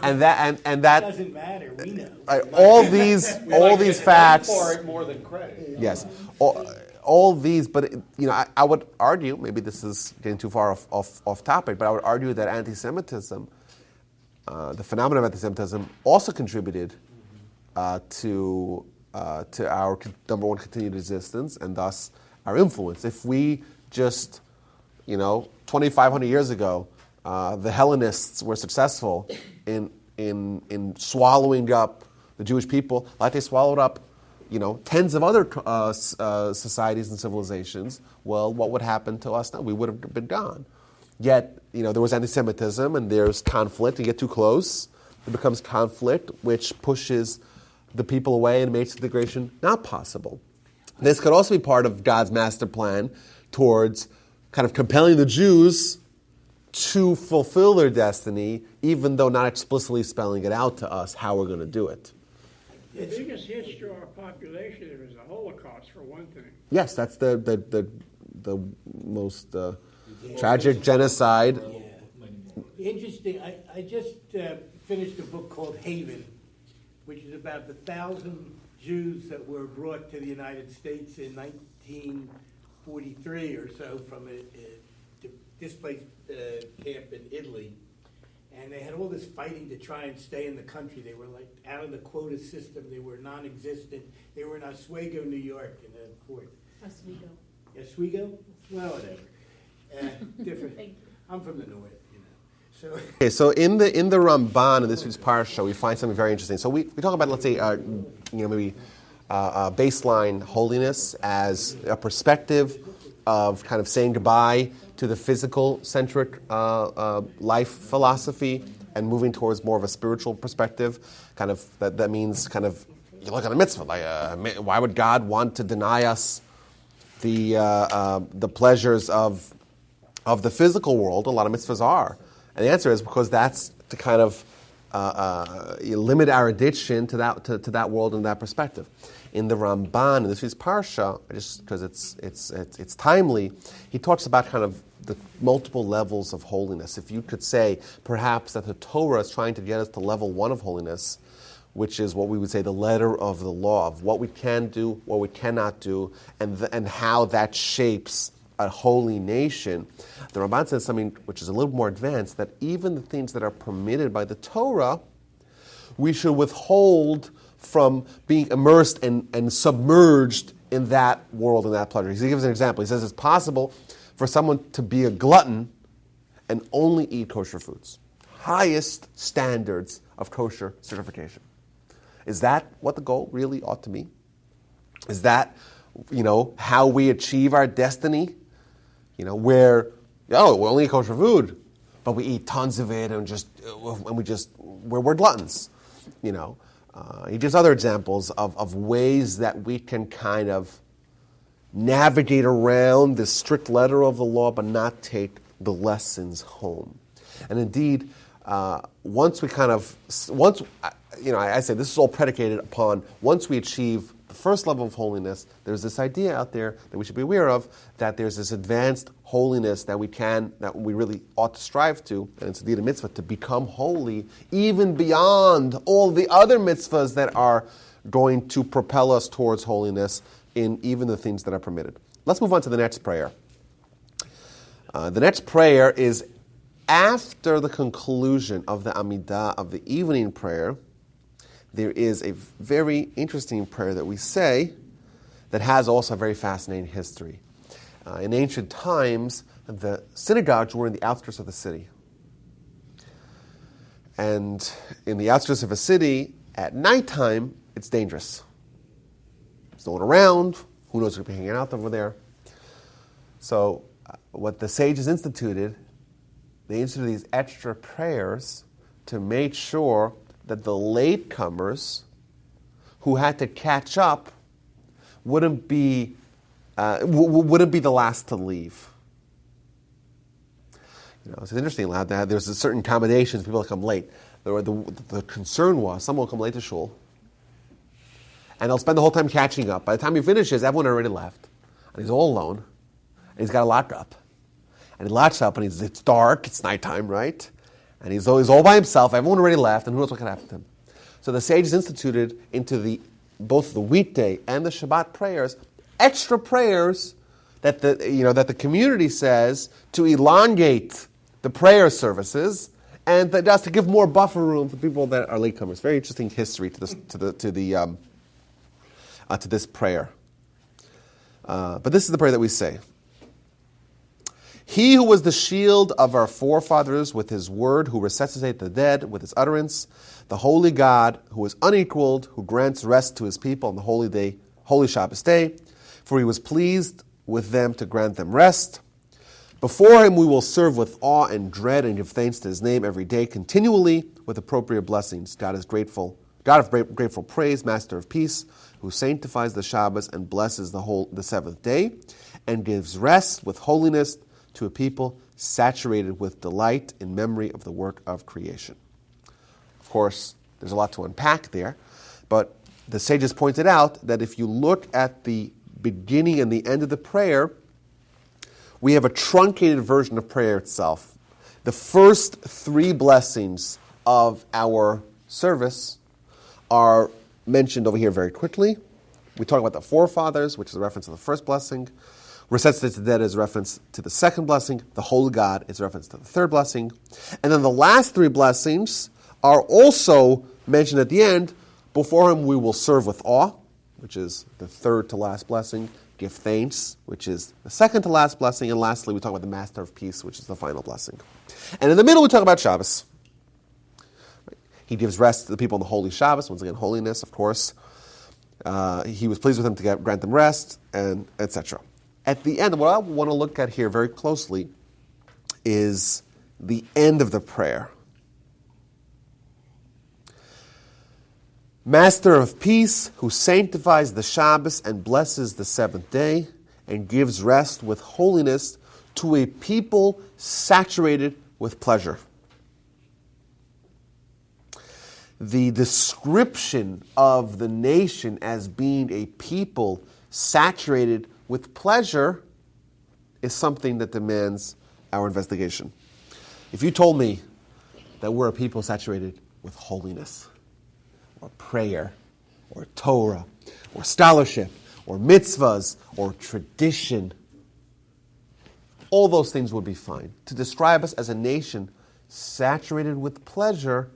And that It doesn't matter. We know. all these facts. For it more than credit. Yes, all these. But I would argue, maybe this is getting too far off topic, but I would argue that anti-Semitism, the phenomenon of anti-Semitism, also contributed to our number one continued existence and thus our influence. If we just 2,500 years ago, the Hellenists were successful in swallowing up the Jewish people, like they swallowed up, tens of other societies and civilizations. Well, what would happen to us now? We would have been gone. Yet, there was anti-Semitism and there's conflict. You get too close, it becomes conflict, which pushes the people away and makes integration not possible. This could also be part of God's master plan towards kind of compelling the Jews to fulfill their destiny, even though not explicitly spelling it out to us how we're going to do it. The biggest hit to our population was the Holocaust, for one thing. Yes, that's the most tragic genocide. Yeah. Interesting. I just finished a book called Haven, which is about the 1,000 Jews that were brought to the United States in 1943 or so from a displaced camp in Italy. And they had all this fighting to try and stay in the country. They were like out of the quota system. They were non-existent. They were in Oswego, New York, in a fort. Oswego. Oswego? Well, whatever. Different. Thank you. I'm from the north, So. Okay, so in the Ramban in this week's parsha, we find something very interesting. So we talk about, let's say, maybe baseline holiness as a perspective of kind of saying goodbye to the physical-centric life philosophy and moving towards more of a spiritual perspective. Kind of that means kind of you look at a mitzvah. Like, why would God want to deny us the pleasures of the physical world? A lot of mitzvahs are, and the answer is because that's to kind of limit our addiction to that world and that perspective. In the Ramban, in this week's parsha, just because it's timely, he talks about kind of the multiple levels of holiness. If you could say, perhaps, that the Torah is trying to get us to level 1 of holiness, which is what we would say the letter of the law, of what we can do, what we cannot do, and how that shapes a holy nation. The Ramban says something which is a little more advanced, that even the things that are permitted by the Torah, we should withhold from being immersed and submerged in that world and that pleasure. He gives an example. He says it's possible for someone to be a glutton and only eat kosher foods. highest standards of kosher certification. Is that what the goal really ought to be? Is that, how we achieve our destiny? Where, we only eat kosher food, but we eat tons of it we're gluttons. He gives other examples of ways that we can kind of navigate around the strict letter of the law, but not take the lessons home. And indeed, I say this is all predicated upon once we achieve the first level of holiness, there's this idea out there that we should be aware of, that there's this advanced holiness that we really ought to strive to, and it's indeed a mitzvah to become holy, even beyond all the other mitzvahs that are going to propel us towards holiness in even the things that are permitted. Let's move on to the next prayer. The next prayer is after the conclusion of the Amidah of the evening prayer. There is a very interesting prayer that we say that has also a very fascinating history. In ancient times, the synagogues were in the outskirts of the city. And in the outskirts of a city, at nighttime, it's dangerous. There's no one around. Who knows who's hanging out over there? So what the sages instituted, they instituted these extra prayers to make sure that the latecomers who had to catch up wouldn't be the last to leave. It's interesting. There's a certain accommodations. People that come late. The concern was someone will come late to shul, and they'll spend the whole time catching up. By the time he finishes, everyone already left, and he's all alone, and he's got to lock up. And he locks up, and it's dark. It's nighttime, right? And he's all by himself. Everyone already left, and who knows what can happen to him. So the sages instituted into both the weekday and the Shabbat prayers extra prayers that the community says to elongate the prayer services and just to give more buffer room for people that are latecomers. Very interesting history to this prayer. But this is the prayer that we say. He who was the shield of our forefathers with his word, who resuscitated the dead with his utterance, the holy God, who is unequaled, who grants rest to his people on the holy Shabbos day, for he was pleased with them to grant them rest. Before him we will serve with awe and dread and give thanks to his name every day, continually with appropriate blessings. God of grateful praise, Master of peace, who sanctifies the Shabbos and blesses the seventh day, and gives rest with holiness to a people saturated with delight in memory of the work of creation. Of course, there's a lot to unpack there, but the sages pointed out that if you look at the beginning and the end of the prayer, we have a truncated version of prayer itself. The first three blessings of our service are mentioned over here very quickly. We talk about the forefathers, which is a reference to the first blessing. Resuscitate the dead is a reference to the second blessing. The holy God is a reference to the third blessing. And then the last three blessings are also mentioned at the end. Before him we will serve with awe, which is the third to last blessing. Give thanks, which is the second to last blessing. And lastly, we talk about the Master of Peace, which is the final blessing. And in the middle, we talk about Shabbos. He gives rest to the people on the holy Shabbos. Once again, holiness, of course. He was pleased with them to grant them rest, and etc. At the end, what I want to look at here very closely is the end of the prayer. Master of peace, who sanctifies the Shabbos and blesses the seventh day and gives rest with holiness to a people saturated with pleasure. The description of the nation as being a people saturated with pleasure is something that demands our investigation. If you told me that we're a people saturated with holiness, or prayer, or Torah, or scholarship, or mitzvahs, or tradition, all those things would be fine. To describe us as a nation saturated with pleasure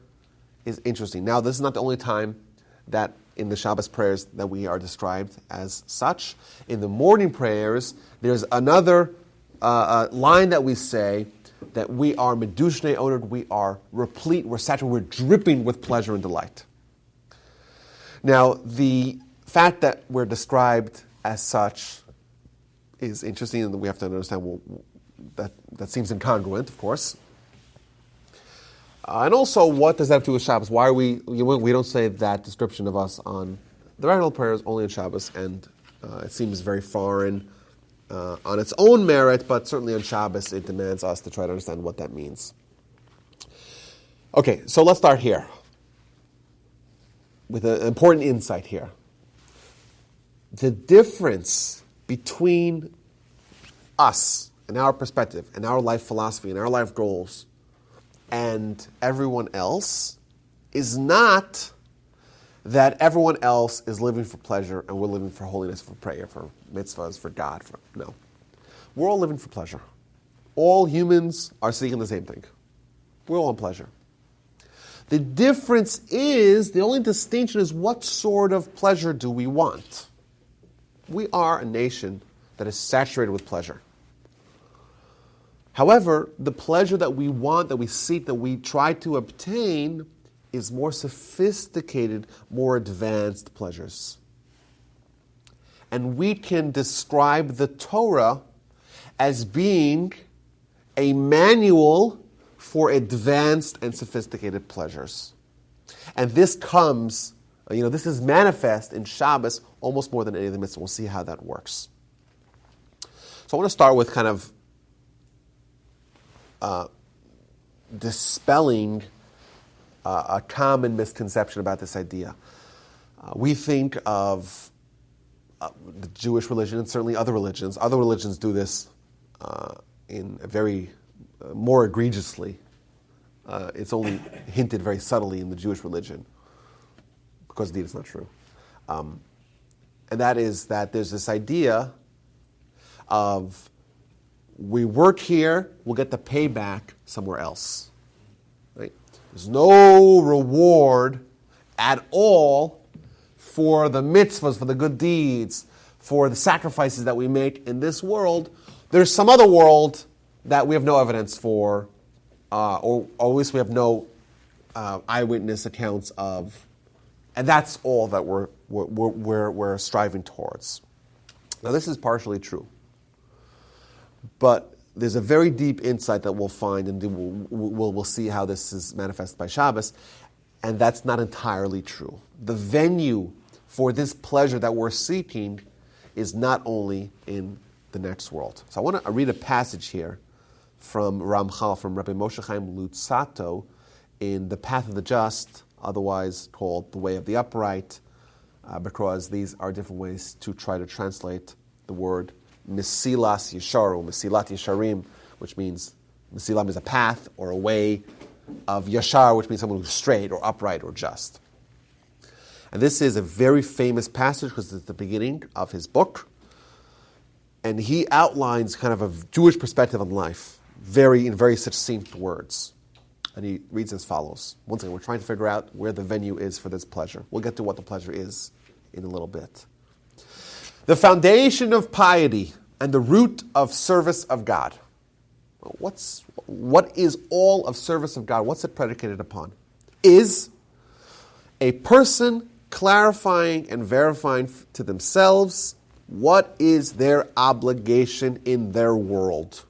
is interesting. Now, this is not the only time that in the Shabbos prayers that we are described as such. In the morning prayers, there's another line that we say that we are medushne odored, we are replete, we're saturated, we're dripping with pleasure and delight. Now, the fact that we're described as such is interesting, and we have to understand, well, that seems incongruent, of course. And also, what does that have to do with Shabbos? Why are we don't say that description of us on the regular prayers, only on Shabbos, and it seems very foreign on its own merit, but certainly on Shabbos it demands us to try to understand what that means. Okay, so let's start here with an important insight here. The difference between us and our perspective and our life philosophy and our life goals and everyone else is not that everyone else is living for pleasure and we're living for holiness, for prayer, for mitzvahs, for God. No. We're all living for pleasure. All humans are seeking the same thing. We're all on pleasure. The difference is, the only distinction is, what sort of pleasure do we want? We are a nation that is saturated with pleasure. However, the pleasure that we want, that we seek, that we try to obtain is more sophisticated, more advanced pleasures. And we can describe the Torah as being a manual for advanced and sophisticated pleasures. And this comes, this is manifest in Shabbos almost more than any of the mitzvahs. We'll see how that works. So I want to start with kind of dispelling a common misconception about this idea. We think of the Jewish religion and certainly other religions. Other religions do this in a very more egregiously. It's only hinted very subtly in the Jewish religion, because indeed it's not true. And that is that there's this idea of, we work here, we'll get the payback somewhere else. Right? There's no reward at all for the mitzvahs, for the good deeds, for the sacrifices that we make in this world. There's some other world that we have no evidence for, or at least we have no eyewitness accounts of, and that's all that we're striving towards. Now, this is partially true. But there's a very deep insight that we'll find, and we'll see how this is manifested by Shabbos, and that's not entirely true. The venue for this pleasure that we're seeking is not only in the next world. So I want to read a passage here from Ramchal, from Rabbi Moshe Chaim Lutzato, in The Path of the Just, otherwise called The Way of the Upright, because these are different ways to try to translate the word Mesilas Yesharu, Mesilat Yesharim, which means, Mesilah means a path or a way of Yashar, which means someone who's straight or upright or just. And this is a very famous passage because it's the beginning of his book. And he outlines kind of a Jewish perspective on life, in very succinct words. And he reads as follows. Once again, we're trying to figure out where the venue is for this pleasure. We'll get to what the pleasure is in a little bit. The foundation of piety and the root of service of God. What is all of service of God? What's it predicated upon? Is a person clarifying and verifying to themselves what is their obligation in their world,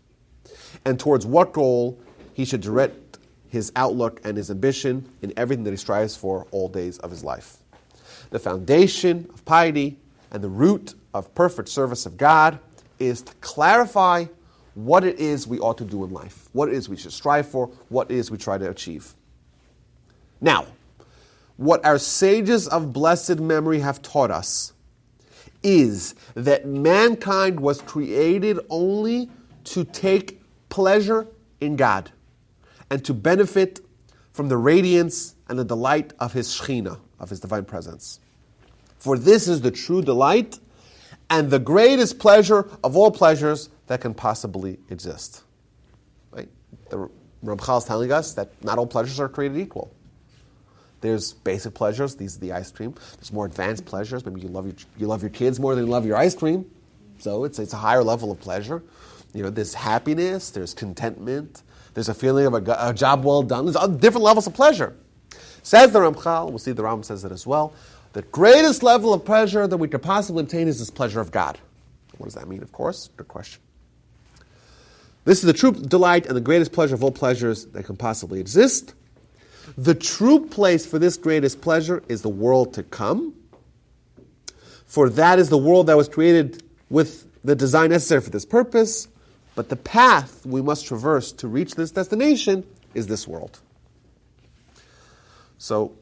and towards what goal he should direct his outlook and his ambition in everything that he strives for all days of his life. The foundation of piety and the root of perfect service of God is to clarify what it is we ought to do in life, what it is we should strive for, what it is we try to achieve. Now, what our sages of blessed memory have taught us is that mankind was created only to take pleasure in God and to benefit from the radiance and the delight of His Shekhinah, of His divine presence. For this is the true delight and the greatest pleasure of all pleasures that can possibly exist. Right? The Ramchal is telling us that not all pleasures are created equal. There's basic pleasures, these are the ice cream. There's more advanced pleasures. Maybe you love your kids more than you love your ice cream. So it's a higher level of pleasure. There's happiness, there's contentment, There's a feeling of a job well done. There's other different levels of pleasure. Says the Ramchal, we'll see the Rambam says it as well, the greatest level of pleasure that we could possibly obtain is this pleasure of God. What does that mean, of course? Good question. This is the true delight and the greatest pleasure of all pleasures that can possibly exist. The true place for this greatest pleasure is the world to come. For that is the world that was created with the design necessary for this purpose. But the path we must traverse to reach this destination is this world. So,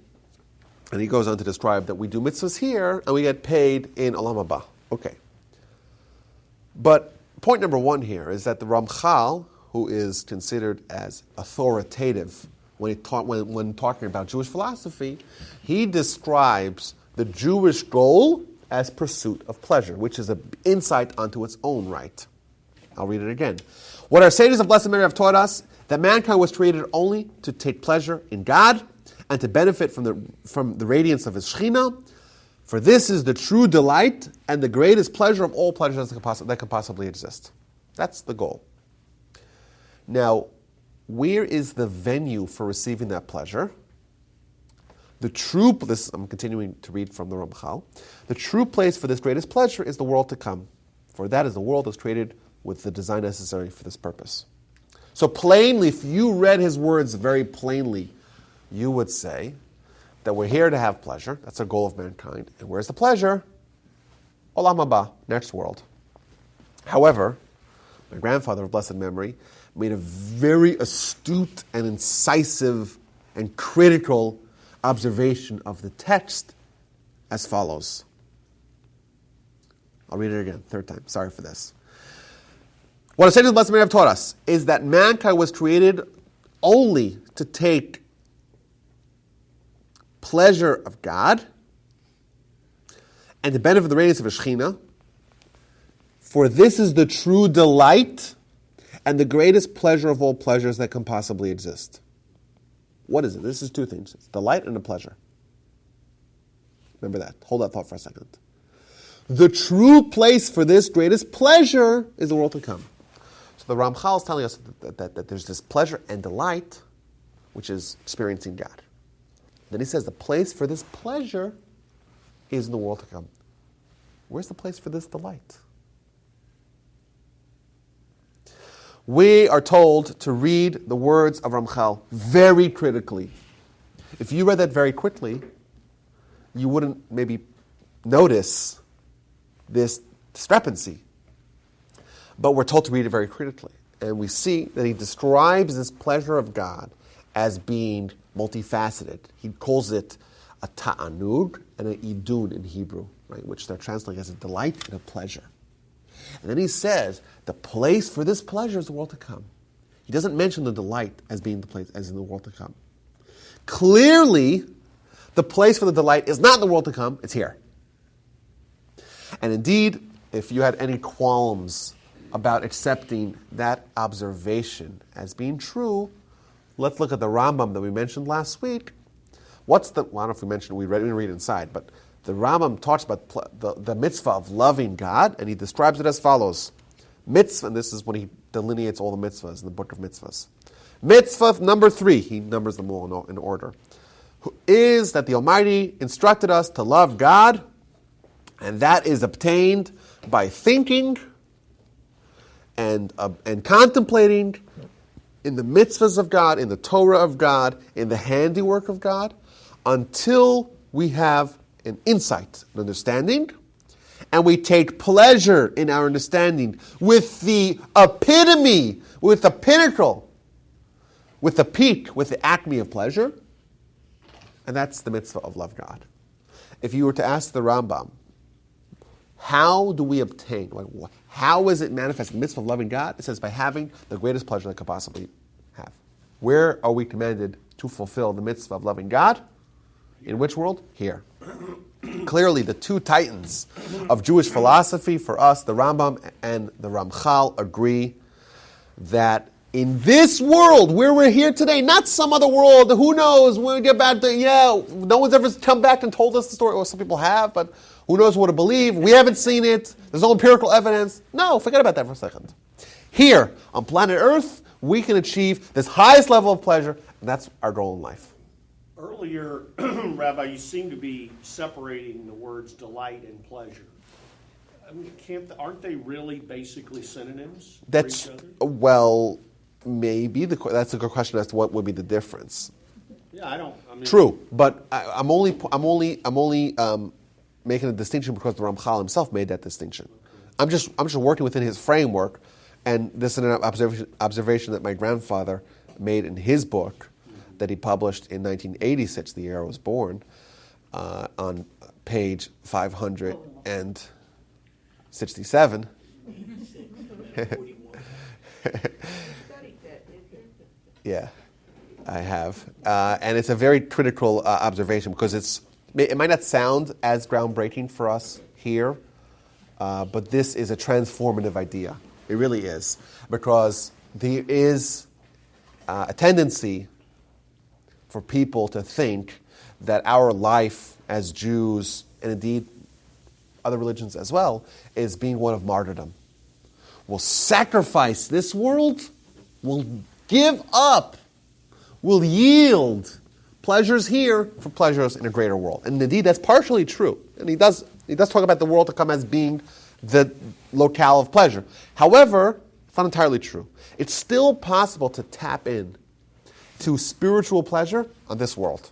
and he goes on to describe that we do mitzvahs here and we get paid in Olam Haba. Okay. But point number one here is that the Ramchal, who is considered as authoritative when talking about Jewish philosophy, he describes the Jewish goal as pursuit of pleasure, which is an insight onto its own right. I'll read it again. What our sages of Blessed Mary have taught us, that mankind was created only to take pleasure in God and to benefit from the radiance of His Shekhinah. For this is the true delight and the greatest pleasure of all pleasures that can possibly exist. That's the goal. Now, where is the venue for receiving that pleasure? I'm continuing to read from the Ramchal. The true place for this greatest pleasure is the world to come. For that is the world that's created with the design necessary for this purpose. So plainly, if you read his words very plainly, you would say that we're here to have pleasure. That's our goal of mankind. And where's the pleasure? Olam Haba, next world. However, my grandfather of blessed memory made a very astute and incisive and critical observation of the text as follows. I'll read it again, third time. Sorry for this. What our sages of Blessed Mary have taught us is that mankind was created only to take pleasure of God and to benefit the radiance of a Shekhinah. For this is the true delight and the greatest pleasure of all pleasures that can possibly exist. What is it? This is two things. It's delight and a pleasure. Remember that. Hold that thought for a second. The true place for this greatest pleasure is the world to come. So the Ramchal is telling us that there's this pleasure and delight, which is experiencing God. Then he says the place for this pleasure is in the world to come. Where's the place for this delight? We are told to read the words of Ramchal very critically. If you read that very quickly, you wouldn't maybe notice this discrepancy. But we're told to read it very critically. And we see that he describes this pleasure of God as being multifaceted. He calls it a ta'anug and an idun in Hebrew, right, which they're translating as a delight and a pleasure. And then he says, the place for this pleasure is the world to come. He doesn't mention the delight as being the place as in the world to come. Clearly, the place for the delight is not in the world to come, it's here. And indeed, if you had any qualms about accepting that observation as being true, let's look at the Rambam that we mentioned last week. I don't know if we mentioned, we didn't read inside, but the Rambam talks about the mitzvah of loving God, and he describes it as follows. Mitzvah, and this is when he delineates all the mitzvahs in the book of mitzvahs. Mitzvah number 3, he numbers them all in order, is that the Almighty instructed us to love God, and that is obtained by thinking and contemplating in the mitzvahs of God, in the Torah of God, in the handiwork of God, until we have an insight, an understanding, and we take pleasure in our understanding with the epitome, with the pinnacle, with the peak, with the acme of pleasure, and that's the mitzvah of love God. If you were to ask the Rambam, how do we obtain, how is it manifest, the mitzvah of loving God? It says by having the greatest pleasure that could possibly have. Where are we commanded to fulfill the mitzvah of loving God? In which world? Here. Clearly, the two titans of Jewish philosophy for us, the Rambam and the Ramchal, agree that in this world, where we're here today, not some other world, who knows, when we get back to, no one's ever come back and told us the story, or some people have, but who knows what to believe, we haven't seen it, there's no empirical evidence. No, forget about that for a second. Here, on planet Earth, we can achieve this highest level of pleasure, and that's our goal in life. Earlier, Rabbi, you seem to be separating the words delight and pleasure. I mean, aren't they really basically synonyms for That's each other? well, maybe that's a good question as to what would be the difference. Yeah, I mean, True, but I'm only making a distinction because the Ramchal himself made that distinction. I'm just working within his framework, and this is an observation that my grandfather made in his book that he published in 1986, the year I was born, on page 567. Yeah, I have. And it's a very critical observation because it might not sound as groundbreaking for us here, but this is a transformative idea. It really is. Because there is a tendency for people to think that our life as Jews, and indeed other religions as well, is being one of martyrdom. We'll sacrifice this world, we'll give up, we'll yield pleasures here for pleasures in a greater world. And indeed, that's partially true. And he does talk about the world to come as being the locale of pleasure. However, it's not entirely true. It's still possible to tap in to spiritual pleasure on this world.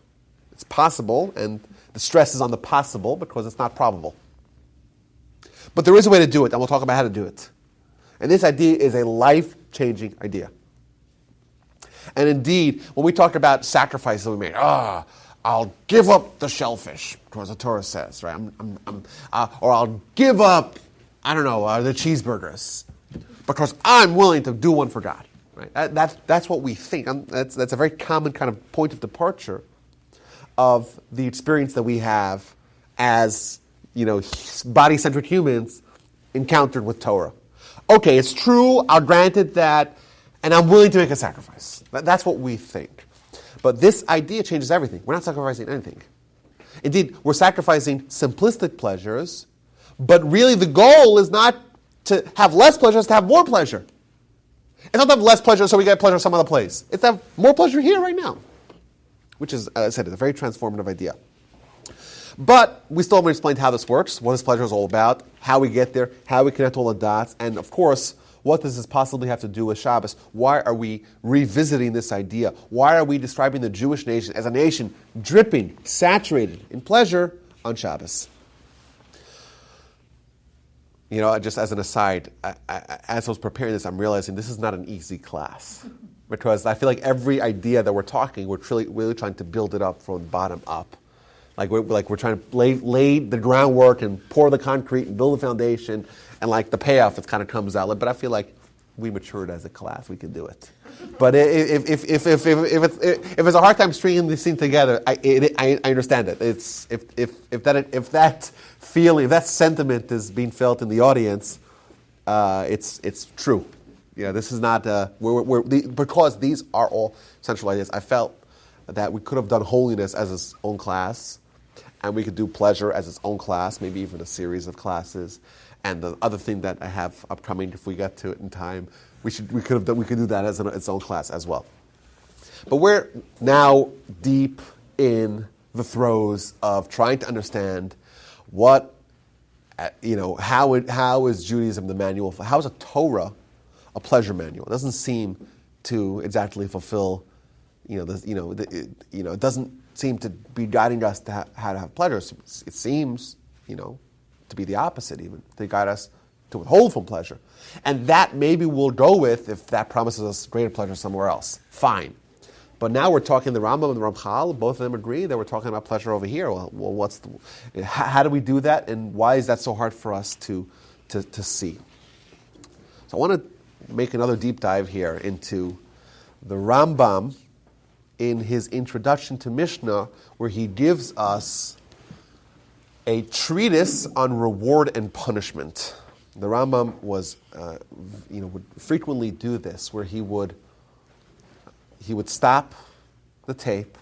It's possible, and the stress is on the possible because it's not probable. But there is a way to do it, and we'll talk about how to do it. And this idea is a life-changing idea. And indeed, when we talk about sacrifices we made, I'll give up the shellfish, because the Torah says, right? Or I'll give up, the cheeseburgers, because I'm willing to do one for God. Right? That's what we think. That's a very common kind of point of departure of the experience that we have as body-centric humans encountered with Torah. Okay, it's true. I'll grant it that, and I'm willing to make a sacrifice. That's what we think. But this idea changes everything. We're not sacrificing anything. Indeed, we're sacrificing simplistic pleasures, but really the goal is not to have less pleasure, it's to have more pleasure. It's not to have less pleasure so we get pleasure some other place. It's to have more pleasure here right now, which is, as I said, a very transformative idea. But we still haven't explained how this works, what this pleasure is all about, how we get there, how we connect all the dots, and of course, what does this possibly have to do with Shabbos? Why are we revisiting this idea? Why are we describing the Jewish nation as a nation dripping, saturated in pleasure on Shabbos? Just as an aside, as I was preparing this, I'm realizing this is not an easy class. Because I feel like every idea that we're talking, we're really trying to build it up from the bottom up. Like we're trying to lay the groundwork and pour the concrete and build the foundation, and like the payoff, it kind of comes out. But I feel like we matured as a class; we can do it. But if it's a hard time stringing this thing together, I understand it. It's if that feeling, if that sentiment is being felt in the audience, it's true. This is not because these are all central ideas. I felt that we could have done holiness as its own class, and we could do pleasure as its own class, maybe even a series of classes. And the other thing that I have upcoming, if we get to it in time, we could do that as its own class as well. But we're now deep in the throes of trying to understand how is Judaism the manual? How is a Torah a pleasure manual? It doesn't seem to exactly fulfill. It doesn't seem to be guiding us to how to have pleasure. It seems, to be the opposite even, to guide us to withhold from pleasure. And that maybe we'll go with if that promises us greater pleasure somewhere else. Fine. But now we're talking the Rambam and the Ramchal, both of them agree that we're talking about pleasure over here. Well, how do we do that, and why is that so hard for us to see? So I want to make another deep dive here into the Rambam in his introduction to Mishnah, where he gives us a treatise on reward and punishment. The Rambam would frequently do this, where he would stop the tape,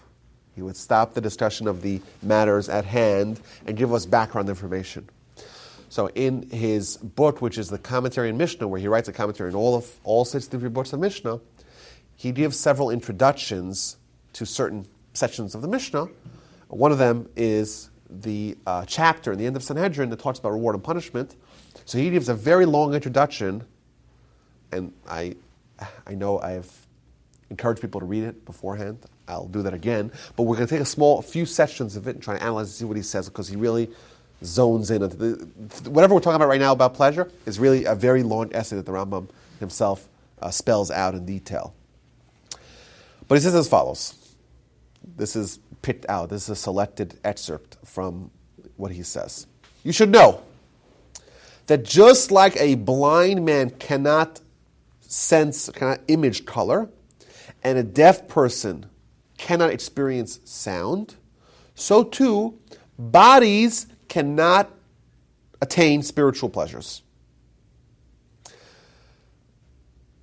he would stop the discussion of the matters at hand, and give us background information. So in his book, which is the commentary in Mishnah, where he writes a commentary on all 63 books of Mishnah, he gives several introductions to certain sections of the Mishnah. One of them is the chapter in the end of Sanhedrin that talks about reward and punishment. So he gives a very long introduction, and I know I've encouraged people to read it beforehand. I'll do that again. But we're going to take a few sections of it and try to analyze and see what he says, because he really zones in. Whatever we're talking about right now about pleasure is really a very long essay that the Rambam himself spells out in detail. But he says as follows. This is picked out. This is a selected excerpt from what he says. You should know that just like a blind man cannot image color, and a deaf person cannot experience sound, so too, bodies cannot attain spiritual pleasures.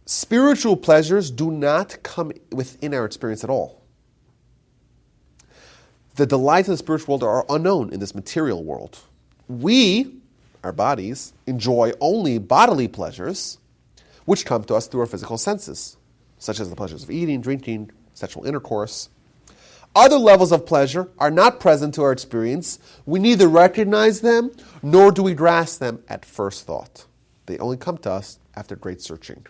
Spiritual pleasures do not come within our experience at all. The delights of the spiritual world are unknown in this material world. We, our bodies, enjoy only bodily pleasures which come to us through our physical senses, such as the pleasures of eating, drinking, sexual intercourse. Other levels of pleasure are not present to our experience. We neither recognize them nor do we grasp them at first thought. They only come to us after great searching.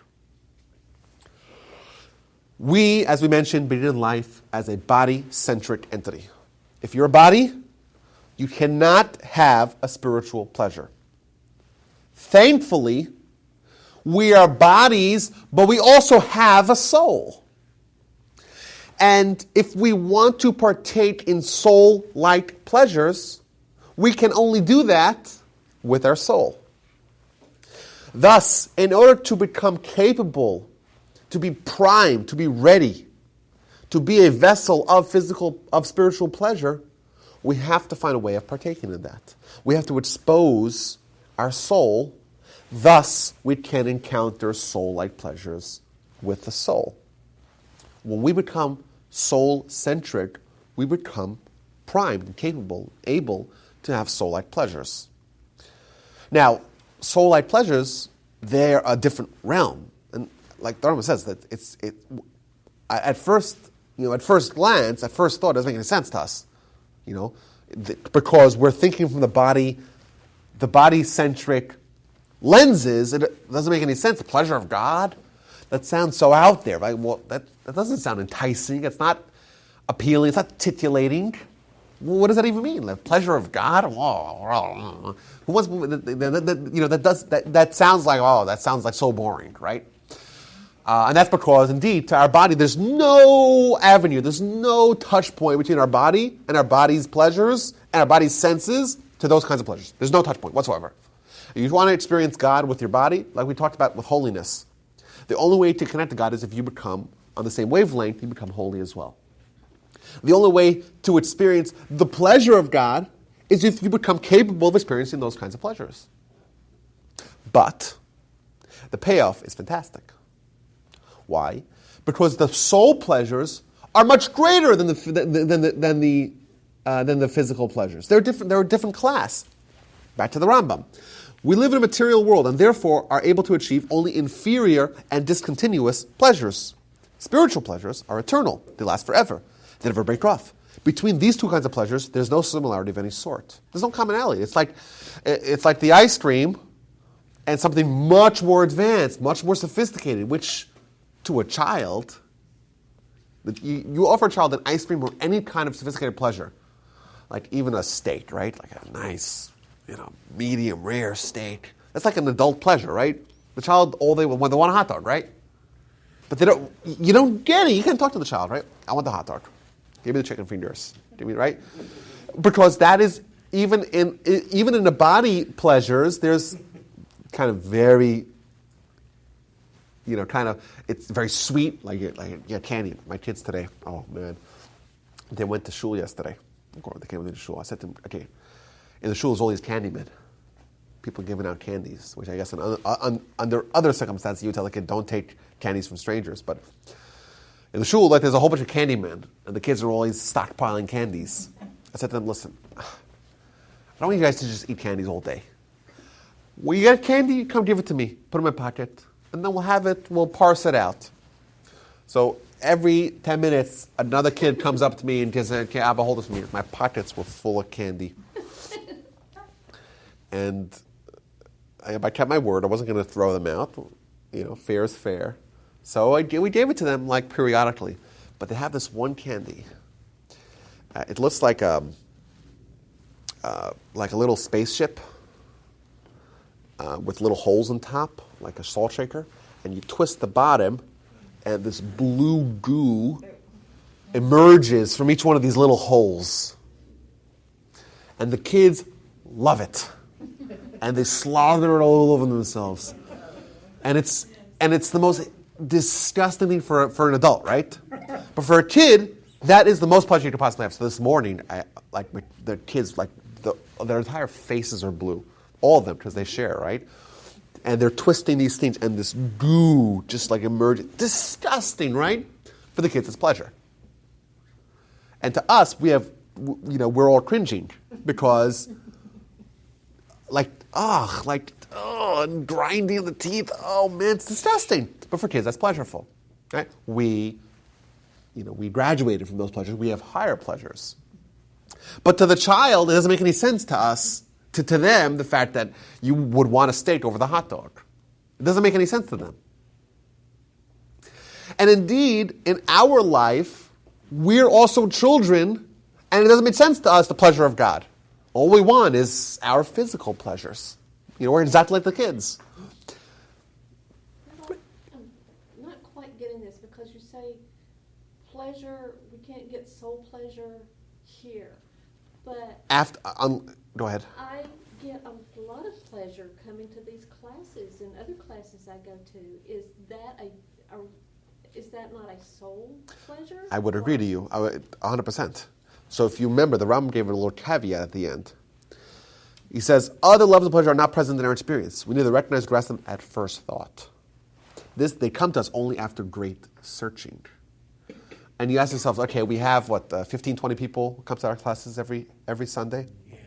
We, as we mentioned, begin life as a body-centric entity. If you're a body, you cannot have a spiritual pleasure. Thankfully, we are bodies, but we also have a soul. And if we want to partake in soul-like pleasures, we can only do that with our soul. Thus, in order to become capable, to be primed, to be ready, to be a vessel of spiritual pleasure, we have to find a way of partaking in that. We have to expose our soul. Thus, we can encounter soul-like pleasures with the soul. When we become soul-centric, we become primed and capable, able to have soul-like pleasures. Now, soul-like pleasures, they're a different realm. And like the Rambam says, that at first glance, at first thought, it doesn't make any sense to us. Because we're thinking from the body-centric lenses, it doesn't make any sense. The pleasure of God? That sounds so out there, right? Well, that doesn't sound enticing. It's not appealing. It's not titillating. Well, what does that even mean? The pleasure of God? Who wants that sounds like so boring, right? And that's because, indeed, to our body, there's no avenue, there's no touch point between our body and our body's pleasures and our body's senses to those kinds of pleasures. There's no touch point whatsoever. You want to experience God with your body, like we talked about with holiness. The only way to connect to God is if you become on the same wavelength, you become holy as well. The only way to experience the pleasure of God is if you become capable of experiencing those kinds of pleasures. But the payoff is fantastic. Why? Because the soul pleasures are much greater than the physical pleasures. They're different. They're a different class. Back to the Rambam. We live in a material world and therefore are able to achieve only inferior and discontinuous pleasures. Spiritual pleasures are eternal. They last forever. They never break off. Between these two kinds of pleasures, there's no similarity of any sort. There's no commonality. It's like the ice cream and something much more advanced, much more sophisticated, which to a child, you offer a child an ice cream or any kind of sophisticated pleasure, like even a steak, right? Like a nice, medium rare steak. That's like an adult pleasure, right? The child, they want a hot dog, right? But you don't get it. You can talk to the child, right? I want the hot dog. Give me the chicken fingers. Give me, right? Because that is, even in the body pleasures, there's kind of very, it's very sweet, like candy. My kids today, oh man, they went to shul yesterday. They came into shul. I said to them, okay, in the shul is all these candy men. People giving out candies, which I guess under other circumstances you would tell a kid, don't take candies from strangers. But in the shul, there's a whole bunch of candy men, and the kids are always stockpiling candies. I said to them, listen, I don't want you guys to just eat candies all day. When you get candy, come give it to me. Put it in my pocket. And then we'll parse it out. So every 10 minutes, another kid comes up to me and says, "Okay, Abba, hold this for me." My pockets were full of candy. And I kept my word. I wasn't going to throw them out. Fair is fair. So we gave it to them like periodically. But they have this one candy. It looks like a little spaceship with little holes on top, like a salt shaker. And you twist the bottom, and this blue goo emerges from each one of these little holes. And the kids love it. And they slather it all over themselves. And it's the most disgusting thing for an adult, right? But for a kid, that is the most pleasure you could possibly have. So this morning, the kids, their entire faces are blue. All of them, because they share, right? And they're twisting these things, and this goo just emerges. Disgusting, right? For the kids, it's pleasure. And to us, we're all cringing because, and grinding the teeth. Oh man, it's disgusting. But for kids, that's pleasureful, right? We graduated from those pleasures. We have higher pleasures. But to the child, it doesn't make any sense to us. To them, the fact that you would want a steak over the hot dog. It doesn't make any sense to them. And indeed, in our life, we're also children, and it doesn't make sense to us the pleasure of God. All we want is our physical pleasures. We're exactly like the kids. I'm not quite getting this because you say pleasure, we can't get soul pleasure here. But go ahead. I get a lot of pleasure coming to these classes and other classes I go to. Is that not a soul pleasure? I would agree to you, 100%. So if you remember, the Rambam gave it a little caveat at the end. He says, other levels of pleasure are not present in our experience. We neither recognize or grasp them at first thought. They come to us only after great searching. And you ask yourself, okay, we have 15, 20 people who come to our classes every Sunday? Yeah.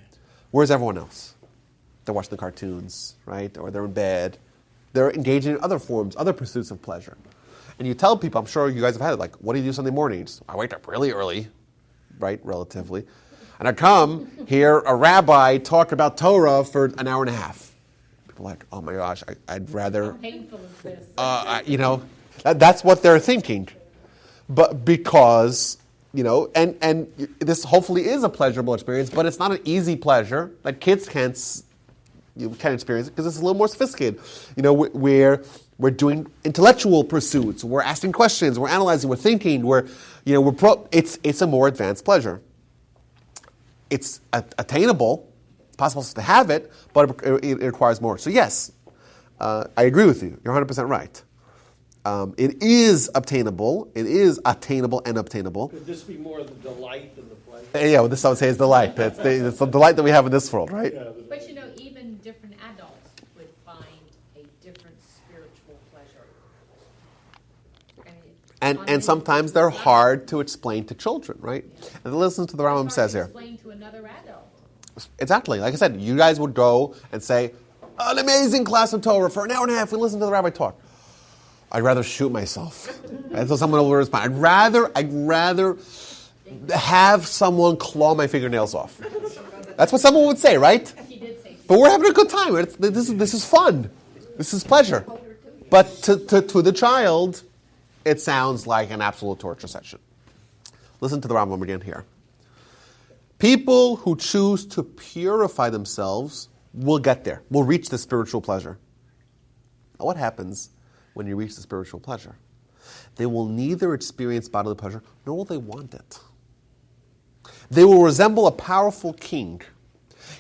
Where's everyone else? They're watching the cartoons, right? Or they're in bed. They're engaging in other forms, other pursuits of pleasure. And you tell people, I'm sure you guys have had it, what do you do Sunday mornings? I wake up really early, right, relatively. And I come, hear a rabbi talk about Torah for an hour and a half. People are like, oh my gosh, I'd rather... How painful is this? That's what they're thinking. But because, and this hopefully is a pleasurable experience, but it's not an easy pleasure. Like kids can't experience it because it's a little more sophisticated. We're doing intellectual pursuits. We're asking questions. We're analyzing. We're thinking. It's a more advanced pleasure. It's attainable. It's possible to have it, but it requires more. So yes, I agree with you. You're 100% right. It is obtainable. It is attainable and obtainable. Could this be more of the delight than the pleasure? Yeah, this I would say is delight. It's the delight that we have in this world, right? Yeah, But even different adults would find a different spiritual pleasure. And sometimes they're hard to explain to children, right? Yeah. And listen to the Rambam says here. Explain to another adult. Exactly. Like I said, you guys would go and say, an amazing class of Torah for an hour and a half. We listen to the rabbi talk. I'd rather shoot myself. And so someone will respond. I'd rather have someone claw my fingernails off. That's what someone would say, right? He did say. But we're having a good time. This is fun. This is pleasure. But to the child, it sounds like an absolute torture session. Listen to the Rambam again here. People who choose to purify themselves will get there, will reach the spiritual pleasure. Now, what happens when you reach the spiritual pleasure? They will neither experience bodily pleasure, nor will they want it. They will resemble a powerful king.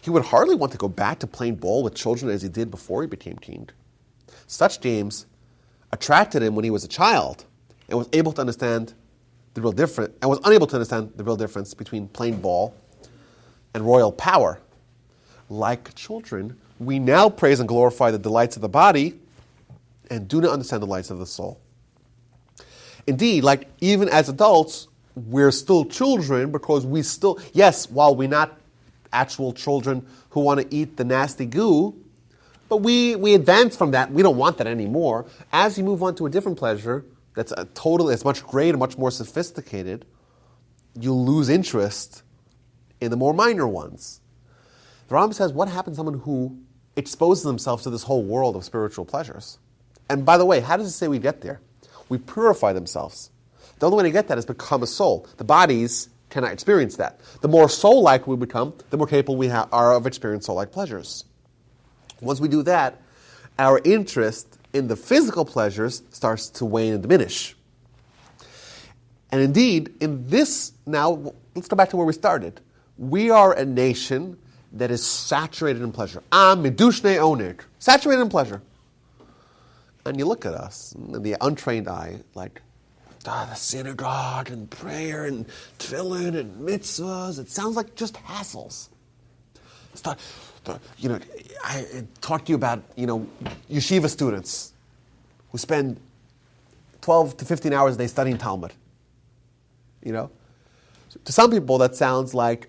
He would hardly want to go back to playing ball with children as he did before he became king. Such games attracted him when he was a child and was unable to understand the real difference between playing ball and royal power. Like children, we now praise and glorify the delights of the body and do not understand the delights of the soul. Indeed, even as adults, we're still children because while we're not actual children who want to eat the nasty goo, but we advance from that. We don't want that anymore. As you move on to a different pleasure, it's much greater, much more sophisticated, you'll lose interest in the more minor ones. The Rambam says, what happens to someone who exposes themselves to this whole world of spiritual pleasures? And by the way, how does it say we get there? We purify themselves. The only way to get that is become a soul. The bodies cannot experience that. The more soul-like we become, the more capable we are of experiencing soul-like pleasures. Once we do that, our interest in the physical pleasures starts to wane and diminish. And indeed, in this, now, let's go back to where we started. We are a nation that is saturated in pleasure. Midushne onid. Saturated in pleasure. And you look at us, and the untrained eye, like, the synagogue and prayer and tefillin and mitzvahs, it sounds like just hassles. I talked to you about, yeshiva students who spend 12 to 15 hours a day studying Talmud. To some people that sounds like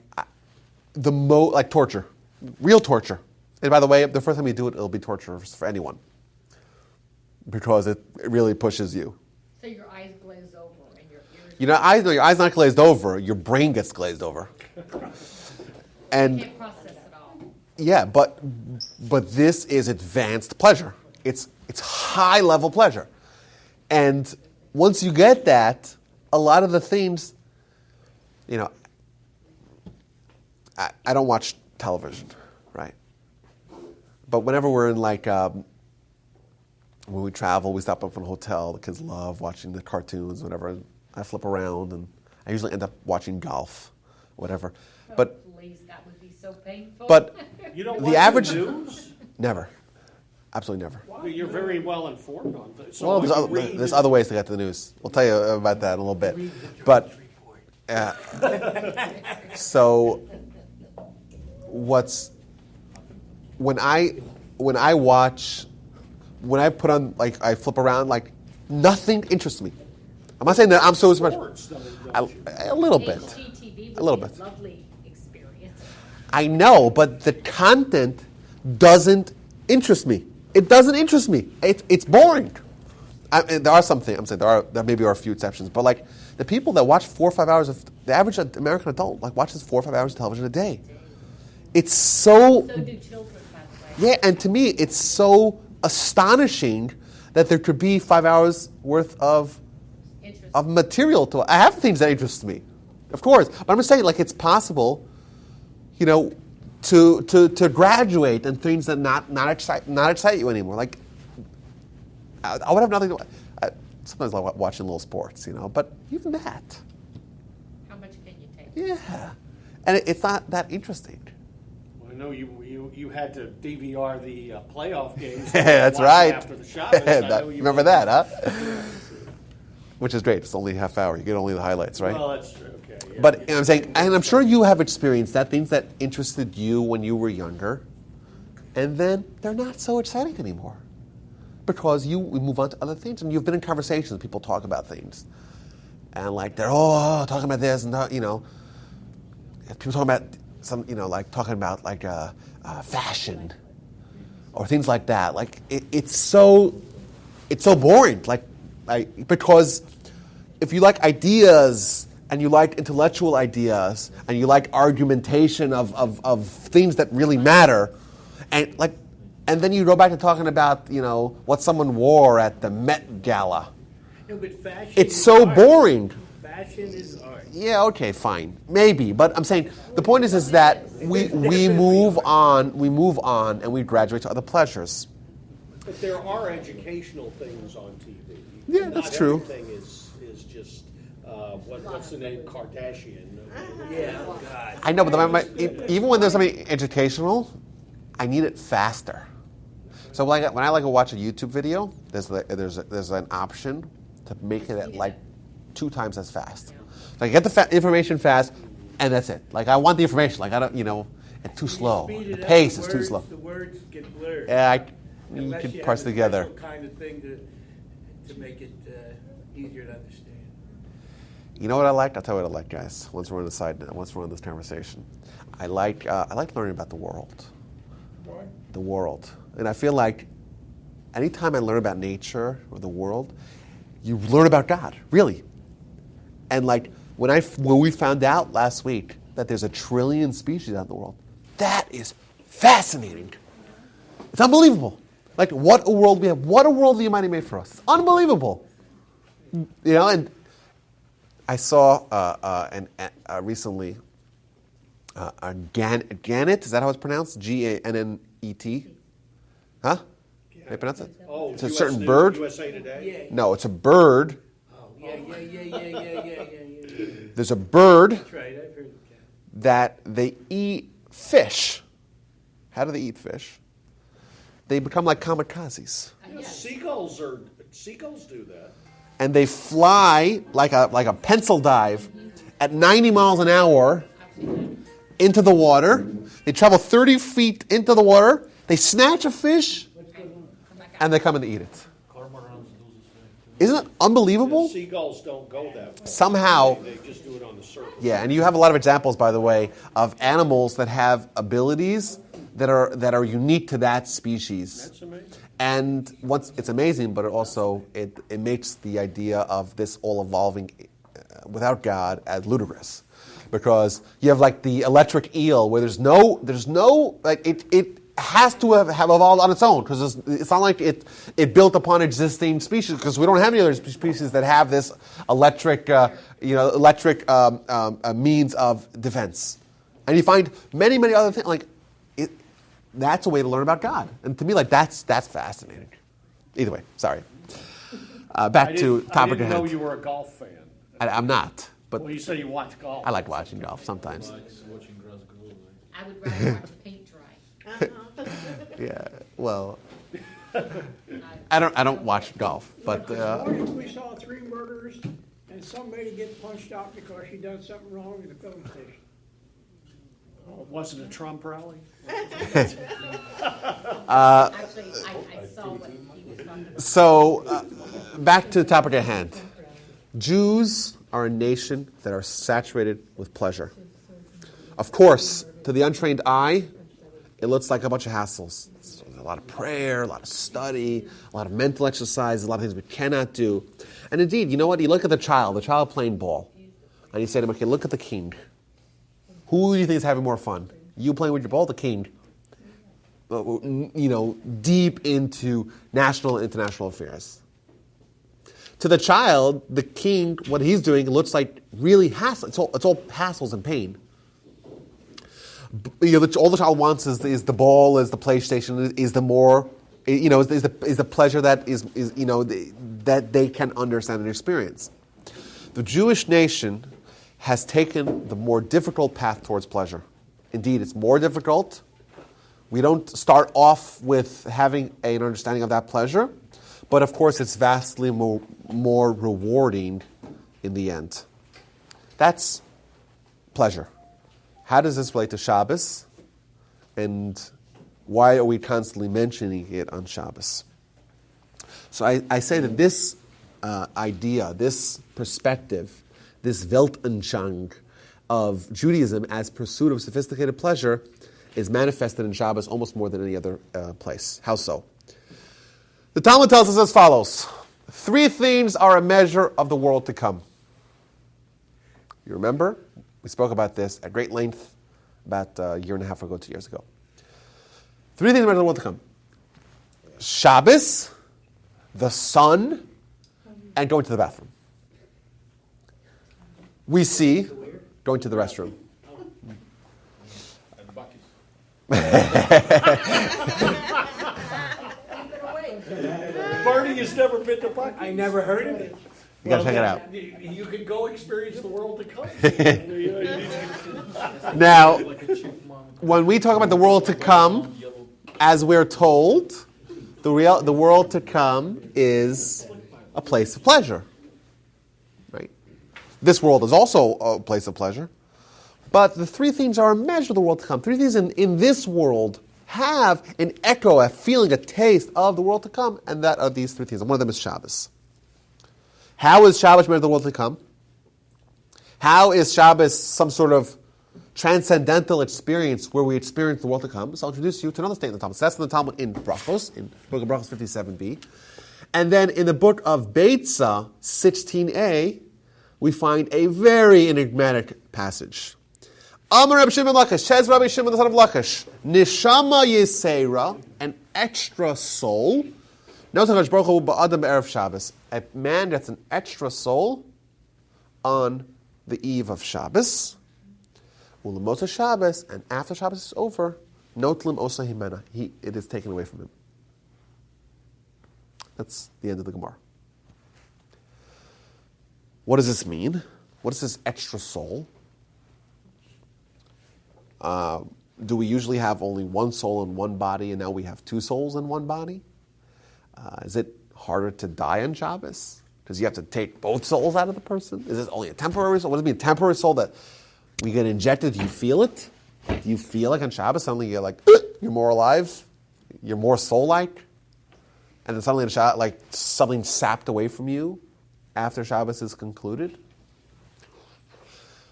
like torture, real torture. And by the way, the first time you do it, it'll be torture for anyone because it really pushes you. So your eyes glaze over and your ears. Your eyes not glazed over. Your brain gets glazed over. And you can't process it all. yeah, but this is advanced pleasure. It's high level pleasure, and once you get that, a lot of the things, I don't watch television, right? But whenever we're in when we travel, we stop up in a hotel. The kids love watching the cartoons, whatever. I flip around, and I usually end up watching golf, whatever. Oh, But please, that would be so painful. but You don't the watch average the news? Never, absolutely never. Well, you're very well informed on this. So Well, what you read there's is- other ways to get to the news. We'll tell you about that in a little bit. But so when I put on, I flip around, nothing interests me. I'm not saying that I'm so smart. Sports, don't you? A little bit. HGTV A little would be bit. a lovely experience. I know, but the content doesn't interest me. It doesn't interest me. It's boring. There are some things. I'm saying there maybe are a few exceptions, but the people that watch 4 or 5 hours of the average American adult watches 4 or 5 hours of television a day. It's so So do children, by the way. yeah, and to me it's so astonishing that there could be 5 hours worth of Interesting. material to. I have things that interest me, of course, but I'm just saying it's possible, to graduate and things that not excite you anymore. I would have nothing to. Sometimes I like watching little sports, but even that, How much can you take? yeah, and it's not that interesting. Well, I know you had to DVR the playoff games. That's Watch right. After the Shabbos, I know you Remember did. that, huh? Which is great. It's only a half hour. You get only the highlights, right? Well, that's true. Okay. Yeah, But yeah. I'm saying, and I'm sure you have experienced that, things that interested you when you were younger, and then they're not so exciting anymore. Because we move on to other things, and you've been in conversations, people talk about things. And they're talking about this, and people talking about some, talking about fashion, or things like that. It's so boring, because if you like ideas, and you like intellectual ideas, and you like argumentation of things that really matter, and then you go back to talking about, what someone wore at the Met Gala. No, but fashion It's is so art. boring. Fashion is art. Yeah, okay, fine. Maybe. But I'm saying the point is that we move on, and we graduate to other pleasures. But there are educational things on TV. Yeah, that's Not true. Everything is just what's the name, Kardashian. Yeah, oh God. I know, but even when there's something educational, I need it faster. So when I like to watch a YouTube video, there's an option to make it at 2 times as fast. So I get the information fast, and that's it. I want the information. I don't, it's too slow. Speed The it up, pace the is too words- slow. The words get blurred. Yeah, you Unless can you parse have a together. special kind of thing to make it easier to understand. You know what I like? I'll tell you what I like, guys. Once we're on this conversation, I like learning about the world. What? The world, and I feel like anytime I learn about nature or the world, You learn about God, really. And like when we found out last week that there's 1 trillion species out in the world, that is fascinating. It's unbelievable. Like what a world we have. What a world the Almighty made for us. It's unbelievable. And I saw recently Gannet. Is that how it's pronounced? Gannet. Huh? Can I pronounce it? Oh, it's a US certain News, bird. USA Today? No, it's a bird. Oh, yeah. There's a bird That's right, I've heard of that. that they eat fish. How do they eat fish? They become like kamikazes. Seagulls do that. And they fly like a pencil dive at 90 miles an hour into the water. They travel 30 feet into the water. They snatch a fish, and they come and eat it. Isn't it unbelievable? Seagulls don't go that way. Somehow, They just do it on the surface. yeah, and you have a lot of examples, by the way, of animals that have abilities that are unique to that species. That's amazing. And it's amazing, but it makes the idea of this all evolving without God as ludicrous, because you have like the electric eel where there's no like it has to have evolved on its own, because it's not like it built upon existing species, because we don't have any other species that have this electric means of defense. And you find many other things like it. That's a way to learn about God, and to me, like that's fascinating. Either way, sorry. Back to topic I at didn't know hand. you were a golf fan. I'm not, but Well, you say you watch golf. I like watching golf sometimes. I would rather watch paint dry. Yeah, well, I don't watch golf, but Morning, we saw 3 murders and somebody get punched out because she done something wrong in the filling station. Oh, wasn't it a Trump rally? Actually, I saw what he was talking about. so back to the topic at hand. Jews are a nation that are saturated with pleasure. Of course, to the untrained eye, it looks like a bunch of hassles. So a lot of prayer, a lot of study, a lot of mental exercise, a lot of things we cannot do. And indeed, you know what? You look at the child playing ball, and you say to him, okay, look at the king. Who do you think is having more fun? You playing with your ball, the king? Deep into national and international affairs. To the child, the king, what he's doing looks like really hassle. It's all hassles and pain. All the child wants is the ball, is the PlayStation, is the more, is the pleasure that is that they can understand and experience. The Jewish nation has taken the more difficult path towards pleasure. Indeed, it's more difficult. We don't start off with having an understanding of that pleasure, but of course it's vastly more rewarding in the end. That's pleasure. How does this relate to Shabbos? And why are we constantly mentioning it on Shabbos? So I say that this idea, this perspective, this Weltanschauung of Judaism as pursuit of sophisticated pleasure is manifested in Shabbos almost more than any other place. How so? The Talmud tells us as follows. 3 things are a measure of the world to come. You remember? We spoke about this at great length about a year and a half ago, 2 years ago. 3 things are a measure of the world to come. Shabbos, the sun, and going to the bathroom. We see going to the restroom. Barney has never been to Buc-ee's. I never heard of it. You gotta check it out. You can go experience the world to come. Now, when we talk about the world to come, as we're told, the world to come is a place of pleasure. Right? This world is also a place of pleasure. But the 3 things are a measure of the world to come. 3 things in this world have an echo, a feeling, a taste of the world to come, and that are these 3 things. And one of them is Shabbos. How is Shabbos measure of the world to come? How is Shabbos some sort of transcendental experience where we experience the world to come? So I'll introduce you to another statement in the Talmud. So that's in the Talmud in Brachos, in Book of Brachos 57b. And then in the book of Beitzah, 16a, we find a very enigmatic passage. Amar Rabbi Shimon Lakish, says Rabbi Shimon the son of Lakish, Nishama Yisera, an extra soul. Notice Baruch Hu ba'adam erev Shabbos. A man gets an extra soul on the eve of Shabbos. Ulamota Shabbos, and after Shabbos is over, Notlim Osa Himena. It is taken away from him. That's the end of the Gemara. What does this mean? What is this extra soul? Do we usually have only one soul in one body, and now we have two souls in one body? Is it harder to die on Shabbos? Because you have to take both souls out of the person? Is this only a temporary soul? What does it mean, temporary soul that we get injected? Do you feel it? Do you feel like on Shabbos suddenly you're like, you're more alive? You're more soul-like? And then suddenly like something sapped away from you after Shabbos is concluded?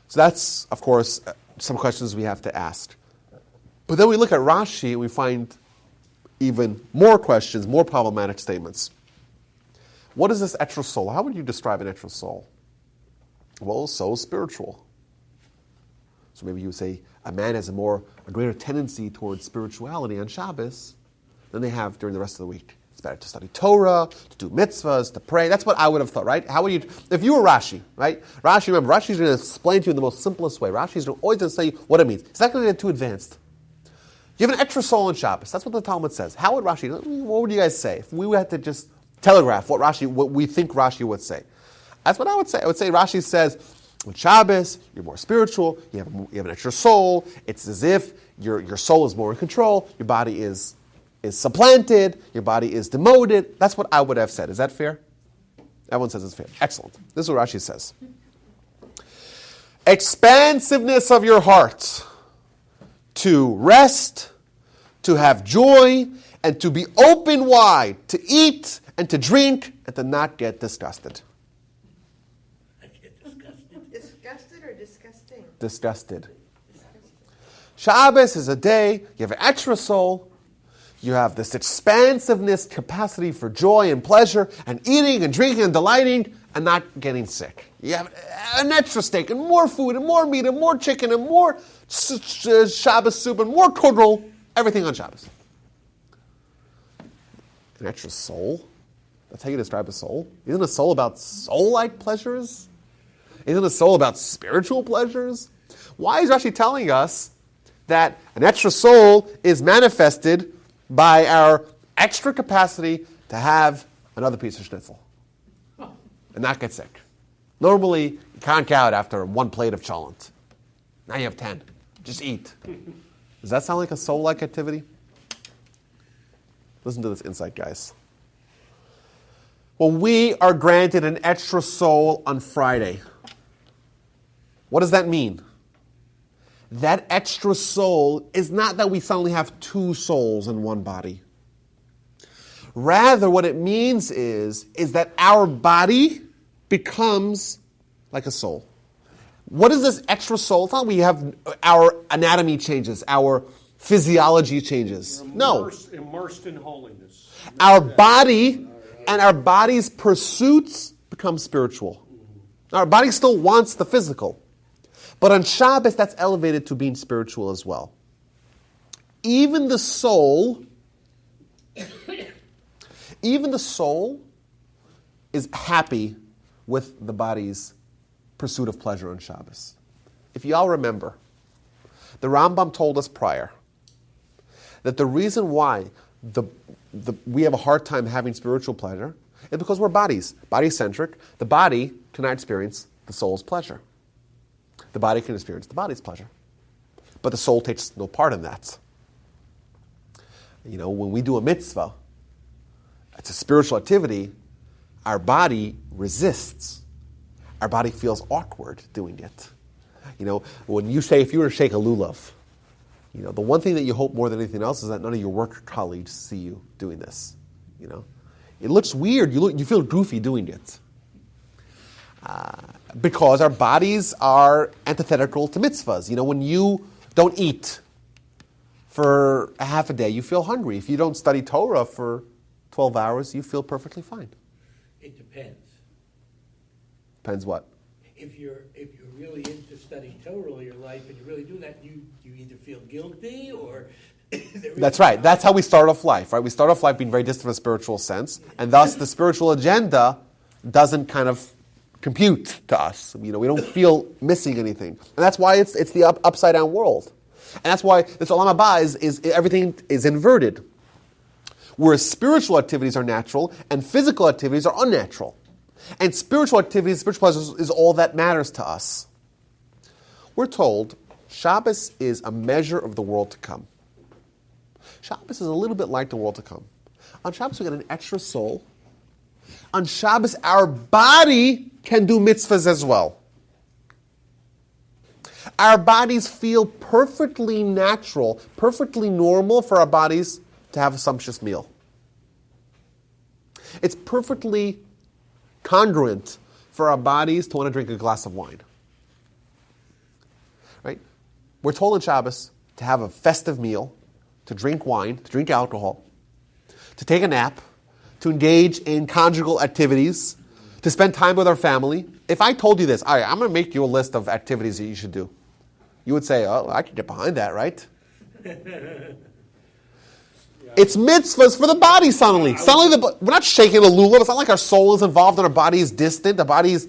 So that's, of course, some questions we have to ask. But then we look at Rashi and we find even more questions, more problematic statements. What is this extra soul? How would you describe an extra soul? Well, soul is spiritual. So maybe you would say a man has a greater tendency towards spirituality on Shabbos than they have during the rest of the week. It's better to study Torah, to do mitzvahs, to pray. That's what I would have thought, right? How would you, if you were Rashi, right? Remember, Rashi's going to explain to you in the most simplest way. Rashi's always going to say what it means. It's not going to get too advanced. You have an extra soul on Shabbos. That's what the Talmud says. How would Rashi, what would you guys say if we had to just telegraph what we think Rashi would say? That's what I would say. I would say Rashi says, on Shabbos, you're more spiritual, you have an extra soul. It's as if your soul is more in control, your body is supplanted, your body is demoted. That's what I would have said. Is that fair? Everyone says it's fair. Excellent. This is what Rashi says. Expansiveness of your heart to rest, to have joy, and to be open wide, to eat and to drink, and to not get disgusted. Disgusted or disgusting? Disgusted. Shabbos is a day, you have an extra soul, you have this expansiveness, capacity for joy and pleasure, and eating and drinking and delighting, and not getting sick. You have an extra steak, and more food, and more meat, and more chicken, and more Shabbos soup, and more kudrol, everything on Shabbos. An extra soul? That's how you describe a soul? Isn't a soul about soul-like pleasures? Isn't a soul about spiritual pleasures? Why is Rashi telling us that an extra soul is manifested by our extra capacity to have another piece of schnitzel and not get sick? Normally, you conk out after one plate of cholent. Now you have 10. Just eat. Does that sound like a soul-like activity? Listen to this insight, guys. Well, we are granted an extra soul on Friday. What does that mean? That extra soul is not that we suddenly have two souls in one body. Rather, what it means is that our body becomes like a soul. What is this extra soul? It's not we have our anatomy changes, our physiology changes. No. Immersed in holiness. Our body and our body's pursuits become spiritual. Our body still wants the physical. But on Shabbos, that's elevated to being spiritual as well. Even the soul is happy with the body's pursuit of pleasure on Shabbos. If y'all remember, the Rambam told us prior that the reason why we have a hard time having spiritual pleasure is because we're body-centric. The body cannot experience the soul's pleasure. The body can experience the body's pleasure. But the soul takes no part in that. You know, when we do a mitzvah, it's a spiritual activity, our body resists. Our body feels awkward doing it. You know, if you were to shake a lulav, you know, the one thing that you hope more than anything else is that none of your work colleagues see you doing this. You know, it looks weird. You feel goofy doing it. Because our bodies are antithetical to mitzvahs. You know, when you don't eat for a half a day, you feel hungry. If you don't study Torah for 12 hours, you feel perfectly fine. It depends. Depends what? If you're really into studying Torah all your life and you're really doing that, you either feel guilty or That's right. That's how we start off life, right? We start off life being very distant from a spiritual sense, and thus the spiritual agenda doesn't kind of compute to us. We don't feel missing anything, and that's why it's the upside down world, and that's why this Olam Haba is everything is inverted, whereas spiritual activities are natural and physical activities are unnatural, and spiritual activities, spiritual pleasures, is all that matters to us. We're told Shabbos is a measure of the world to come. Shabbos is a little bit like the world to come. On Shabbos we get an extra soul. On Shabbos our body can do mitzvahs as well. Our bodies feel perfectly natural, perfectly normal for our bodies to have a sumptuous meal. It's perfectly congruent for our bodies to want to drink a glass of wine. Right? We're told on Shabbos to have a festive meal, to drink wine, to drink alcohol, to take a nap, to engage in conjugal activities, to spend time with our family. If I told you this, all right, I'm going to make you a list of activities that you should do, you would say, oh, I can get behind that, right? It's mitzvahs for the body suddenly. We're not shaking the lulav. It's not like our soul is involved and our body is distant. The body is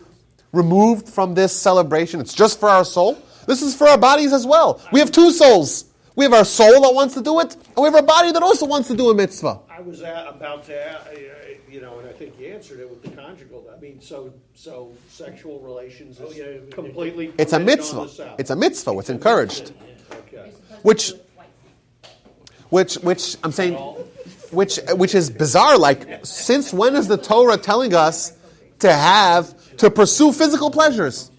removed from this celebration. It's just for our soul. This is for our bodies as well. We have two souls. We have our soul that wants to do it, and we have our body that also wants to do a mitzvah. I was about to, and I think you answered it with the conjugal. I mean, so sexual relations is completely. It's a permitted mitzvah. on the Sabbath. It's a mitzvah. It's encouraged. Okay. Which I'm saying, which is bizarre. Like, since when is the Torah telling us to pursue physical pleasures?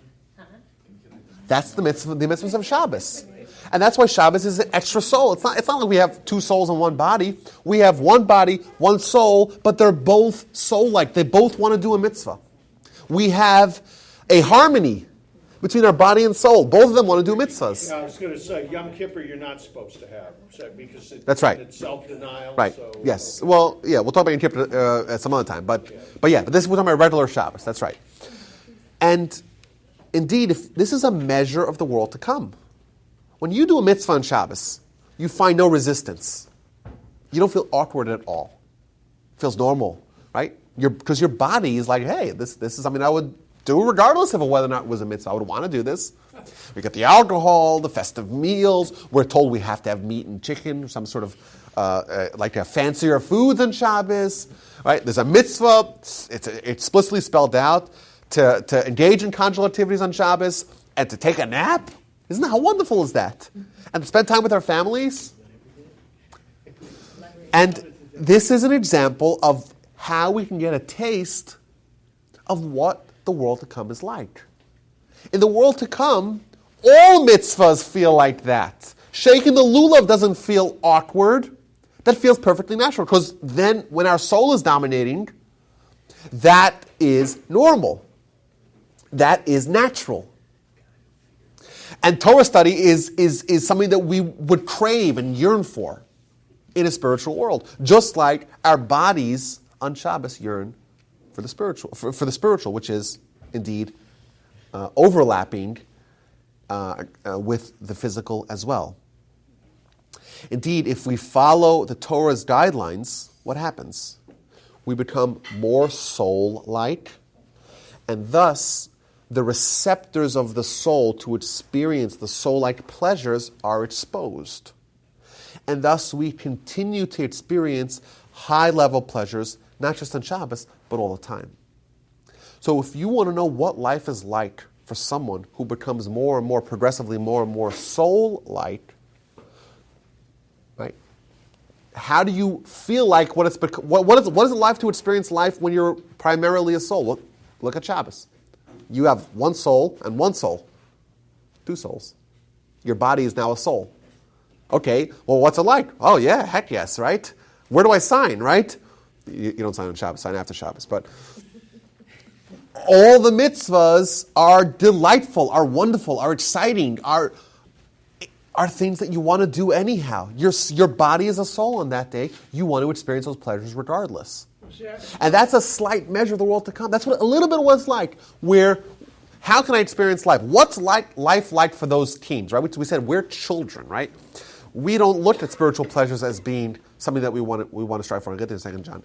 That's the mitzvahs of Shabbos. And that's why Shabbos is an extra soul. It's not like we have two souls in one body. We have one body, one soul, but they're both soul-like. They both want to do a mitzvah. We have a harmony between our body and soul. Both of them want to do mitzvahs. Yeah, I was going to say, Yom Kippur you're not supposed to have, because that's right. It's self-denial. Right, so, yes. Well, yeah, we'll talk about Yom Kippur at some other time. But this is we're talking about regular Shabbos. That's right. And indeed, if this is a measure of the world to come. When you do a mitzvah on Shabbos, you find no resistance. You don't feel awkward at all. It feels normal, right? Because your body is like, hey, this is something I would do regardless of whether or not it was a mitzvah. I would want to do this. We get the alcohol, the festive meals. We're told we have to have meat and chicken, some sort of like to have fancier foods on Shabbos, right? There's a mitzvah. It's explicitly spelled out to engage in conjugal activities on Shabbos and to take a nap. Isn't that, how wonderful is that? And to spend time with our families. And this is an example of how we can get a taste of what the world to come is like. In the world to come, all mitzvahs feel like that. Shaking the lulav doesn't feel awkward. That feels perfectly natural, because then when our soul is dominating, that is normal. That is natural. And Torah study is something that we would crave and yearn for in a spiritual world, just like our bodies on Shabbos yearn for the spiritual, which is indeed overlapping with the physical as well. Indeed, if we follow the Torah's guidelines, what happens? We become more soul-like, and thus the receptors of the soul to experience the soul-like pleasures are exposed. And thus we continue to experience high-level pleasures, not just on Shabbos, but all the time. So if you want to know what life is like for someone who becomes more and more, progressively more and more soul-like, right? How do you feel like what is it like to experience life when you're primarily a soul? Look at Shabbos. You have one soul and one soul. Two souls. Your body is now a soul. Okay, well, what's it like? Oh, yeah, heck yes, right? Where do I sign, right? You don't sign on Shabbos, sign after Shabbos. But all the mitzvahs are delightful, are wonderful, are exciting, are are things that you want to do anyhow. Your body is a soul on that day. You want to experience those pleasures regardless. And that's a slight measure of the world to come. That's what a little bit was like, where, how can I experience life? What's life like for those teens, right? We said we're children, right? We don't look at spiritual pleasures as being something that we want to strive for. I'll get to that in a second, John.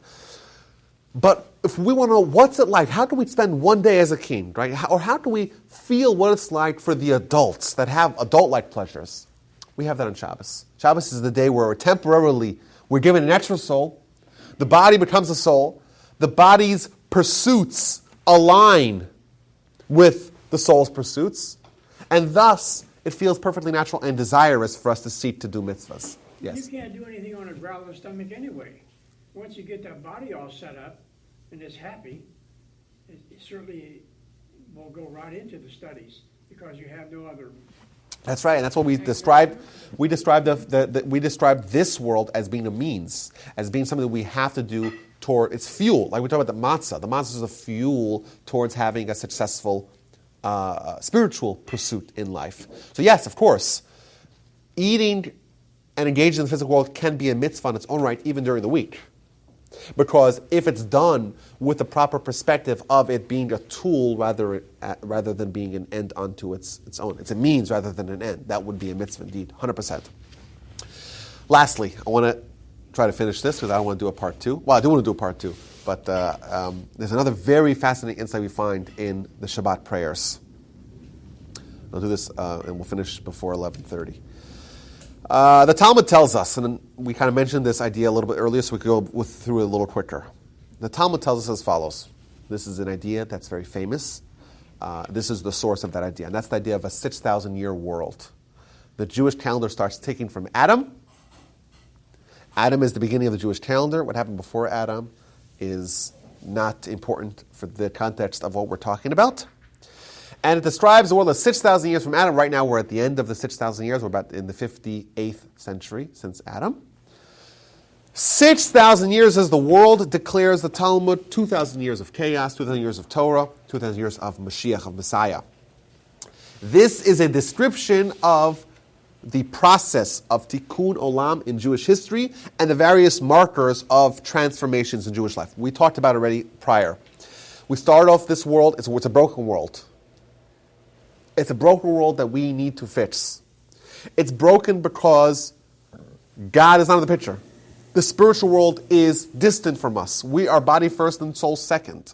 But if we want to know what's it like, how can we spend one day as a king, right? Or how can we feel what it's like for the adults that have adult-like pleasures? We have that on Shabbos. Shabbos is the day where we're given an extra soul. The body becomes a soul. The body's pursuits align with the soul's pursuits. And thus, it feels perfectly natural and desirous for us to seek to do mitzvahs. Yes? You can't do anything on a growling stomach anyway. Once you get that body all set up and it's happy, it certainly will go right into the studies because you have no other. That's right, and that's what we described. We described this world as being a means, as being something that we have to do toward. It's fuel, like we talk about the matzah. The matzah is a fuel towards having a successful spiritual pursuit in life. So yes, of course, eating and engaging in the physical world can be a mitzvah in its own right, even during the week. Because if it's done with the proper perspective of it being a tool rather than being an end unto its own. It's a means rather than an end. That would be a mitzvah indeed, 100%. Lastly, I want to try to finish this because I don't want to do a part 2. Well, I do want to do a part 2, but there's another very fascinating insight we find in the Shabbat prayers. I'll do this and we'll finish before 11:30. The Talmud tells us, and we kind of mentioned this idea a little bit earlier, so we could go through it a little quicker. The Talmud tells us as follows. This is an idea that's very famous. This is the source of that idea, and that's the idea of a 6,000-year world. The Jewish calendar starts ticking from Adam. Adam is the beginning of the Jewish calendar. What happened before Adam is not important for the context of what we're talking about. And it describes the world as 6,000 years from Adam. Right now we're at the end of the 6,000 years. We're about in the 58th century since Adam. 6,000 years as the world declares the Talmud, 2,000 years of chaos, 2,000 years of Torah, 2,000 years of Mashiach, of Messiah. This is a description of the process of tikkun olam in Jewish history and the various markers of transformations in Jewish life. We talked about it already prior. We start off this world, it's a broken world. It's a broken world that we need to fix. It's broken because God is not in the picture. The spiritual world is distant from us. We are body first and soul second.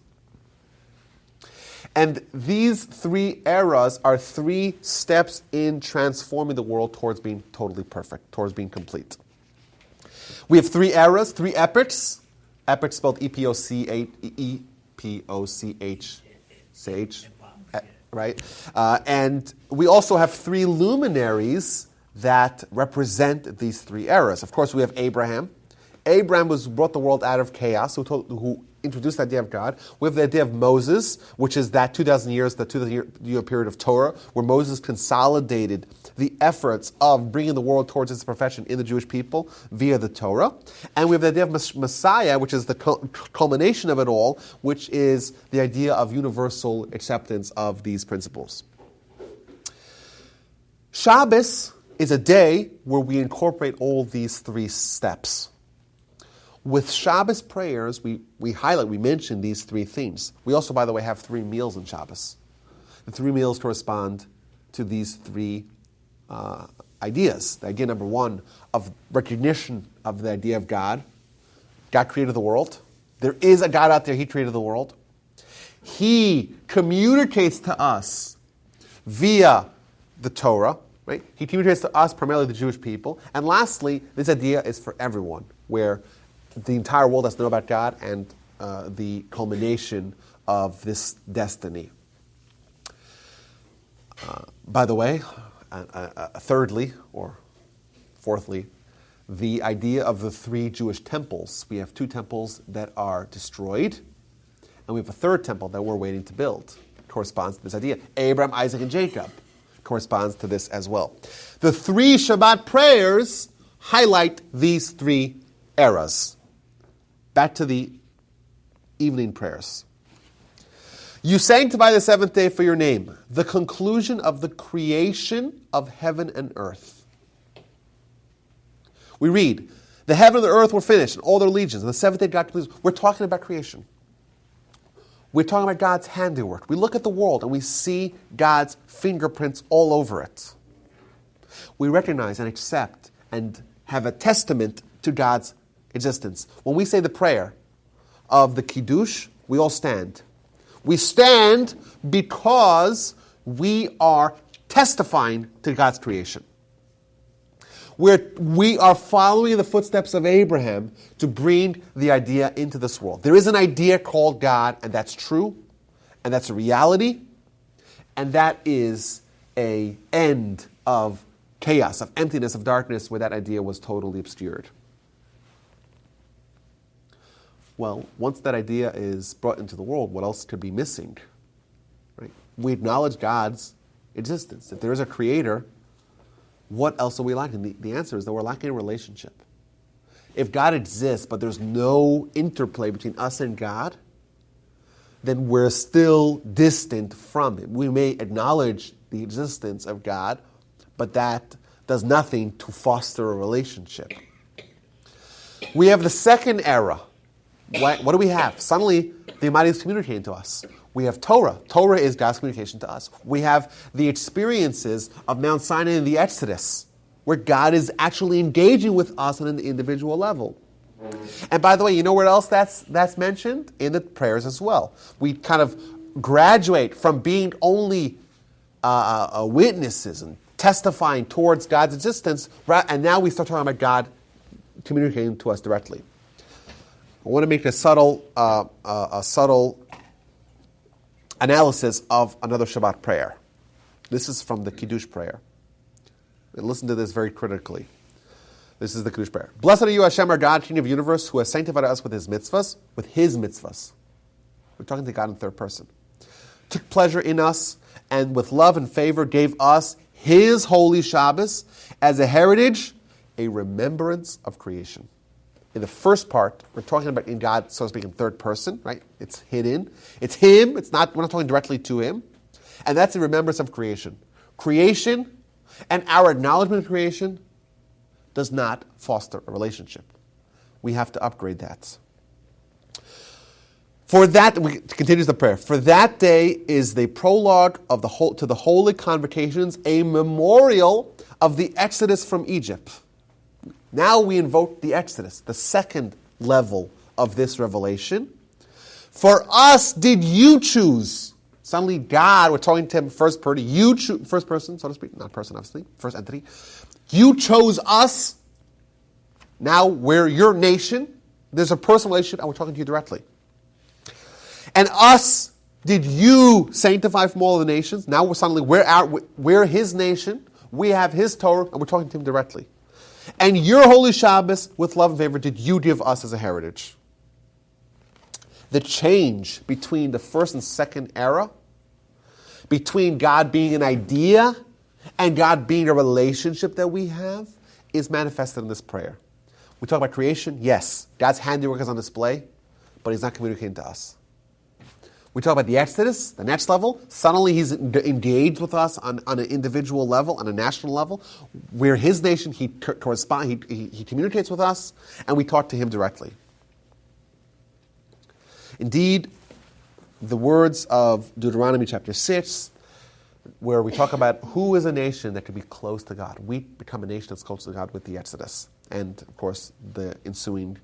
And these 3 eras are 3 steps in transforming the world towards being totally perfect, towards being complete. We have 3 eras, 3 epochs. Epoch spelled E-P-O-C-H, right? And we also have 3 luminaries that represent these 3 eras. Of course, we have Abraham. Abraham brought the world out of chaos, who introduced the idea of God. We have the idea of Moses, which is that 2,000 years, the 2,000-year period of Torah, where Moses consolidated the efforts of bringing the world towards its perfection in the Jewish people via the Torah. And we have the idea of Messiah, which is the culmination of it all, which is the idea of universal acceptance of these principles. Shabbos is a day where we incorporate all these 3 steps. With Shabbos prayers, we mention these 3 themes. We also, by the way, have 3 meals in Shabbos. The 3 meals correspond to these 3 ideas. The idea number 1 of recognition of the idea of God. God created the world. There is a God out there. He created the world. He communicates to us via the Torah. Right? He communicates to us, primarily the Jewish people. And lastly, this idea is for everyone, where the entire world has to know about God and the culmination of this destiny. By the way, thirdly, or fourthly, the idea of the 3 Jewish temples. We have 2 temples that are destroyed, and we have a 3rd temple that we're waiting to build. It corresponds to this idea. Abraham, Isaac, and Jacob corresponds to this as well. The 3 Shabbat prayers highlight these 3 eras. Back to the evening prayers. You sanctify the 7th day for your name, the conclusion of the creation of heaven and earth. We read, the heaven and the earth were finished, and all their legions, and the seventh day God completed. We're talking about creation. We're talking about God's handiwork. We look at the world and we see God's fingerprints all over it. We recognize and accept and have a testament to God's existence. When we say the prayer of the Kiddush, we all stand. We stand because we are testifying to God's creation. We are following in the footsteps of Abraham to bring the idea into this world. There is an idea called God, and that's true, and that's a reality, and that is an end of chaos, of emptiness, of darkness, where that idea was totally obscured. Well, once that idea is brought into the world, what else could be missing? Right? We acknowledge God's existence. If there is a creator, what else are we lacking? The answer is that we're lacking a relationship. If God exists, but there's no interplay between us and God, then we're still distant from Him. We may acknowledge the existence of God, but that does nothing to foster a relationship. We have the second era. What do we have? Suddenly, the Almighty is communicating to us. We have Torah. Torah is God's communication to us. We have the experiences of Mount Sinai and the Exodus, where God is actually engaging with us on an individual level. And by the way, you know where else that's mentioned? In the prayers as well. We kind of graduate from being only witnesses and testifying towards God's existence, and now we start talking about God communicating to us directly. I want to make a subtle analysis of another Shabbat prayer. This is from the Kiddush prayer. And listen to this very critically. This is the Kiddush prayer. Blessed are you, Hashem, our God, King of the universe, who has sanctified us with His mitzvahs. With His mitzvahs. We're talking to God in third person. Took pleasure in us, and with love and favor gave us His holy Shabbos as a heritage, a remembrance of creation. In the first part, we're talking about in God, so to speak, in third person, right? It's hidden. It's Him. We're not talking directly to Him. And that's the remembrance of creation. Creation and our acknowledgement of creation does not foster a relationship. We have to upgrade that. For that, continues the prayer. For that day is the prologue of to the holy convocations, a memorial of the Exodus from Egypt. Now we invoke the Exodus, the second level of this revelation. For us did you choose. Suddenly God, we're talking to Him first person, so to speak, not person obviously, first entity. You chose us. Now we're your nation. There's a personal relationship and we're talking to you directly. And us did you sanctify from all the nations. Now we're His nation. We have His Torah and we're talking to Him directly. And your holy Shabbos, with love and favor, did you give us as a heritage. The change between the first and second era, between God being an idea and God being a relationship that we have, is manifested in this prayer. We talk about creation, yes, God's handiwork is on display, but He's not communicating to us. We talk about the Exodus, the next level. Suddenly He's engaged with us on an individual level, on a national level. We're His nation. He corresponds. He communicates with us, and we talk to Him directly. Indeed, the words of Deuteronomy chapter 6, where we talk about who is a nation that could be close to God. We become a nation that's close to God with the Exodus. And, of course, the ensuing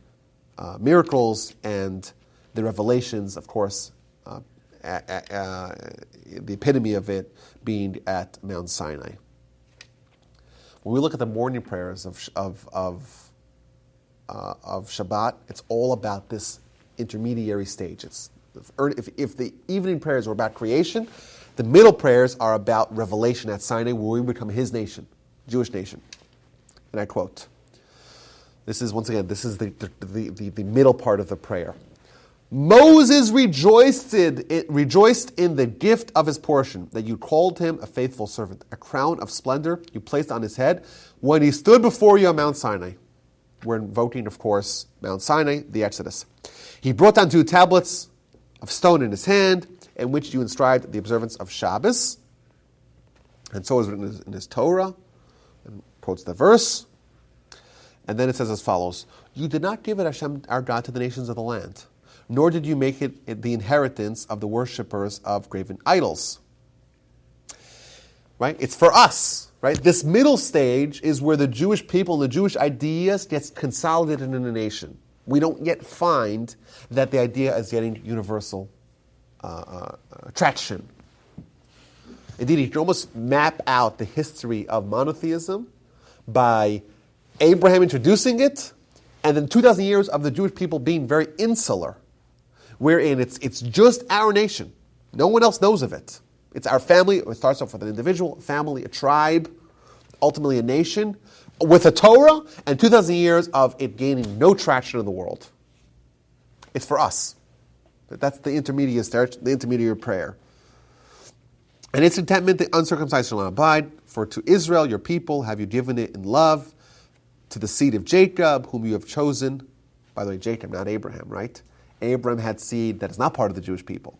miracles and the revelations, of course, the epitome of it being at Mount Sinai. When we look at the morning prayers of Shabbat, it's all about this intermediary stage. If the evening prayers are about creation, the middle prayers are about revelation at Sinai, where we become His nation, Jewish nation. And I quote. This is the middle part of the prayer. Moses rejoiced in the gift of his portion, that you called him a faithful servant. A crown of splendor you placed on his head when he stood before you on Mount Sinai. We're invoking, of course, Mount Sinai, the Exodus. He brought down 2 tablets of stone in his hand, in which you inscribed the observance of Shabbos. And so is written in his Torah, and quotes the verse. And then it says as follows, you did not give it, Hashem, our God, to the nations of the land, nor did you make it the inheritance of the worshippers of graven idols. Right? It's for us. Right? This middle stage is where the Jewish people and the Jewish ideas gets consolidated in a nation. We don't yet find that the idea is getting universal traction. Indeed, you can almost map out the history of monotheism by Abraham introducing it, and then 2,000 years of the Jewish people being very insular, wherein it's just our nation. No one else knows of it. It's our family. It starts off with an individual, a family, a tribe, ultimately a nation, with a Torah, and 2,000 years of it gaining no traction in the world. It's for us. That's the intermediate prayer. And its contentment, the uncircumcised shall not abide, for to Israel, your people, have you given it in love, to the seed of Jacob, whom you have chosen. By the way, Jacob, not Abraham, right? Abraham had seed that is not part of the Jewish people.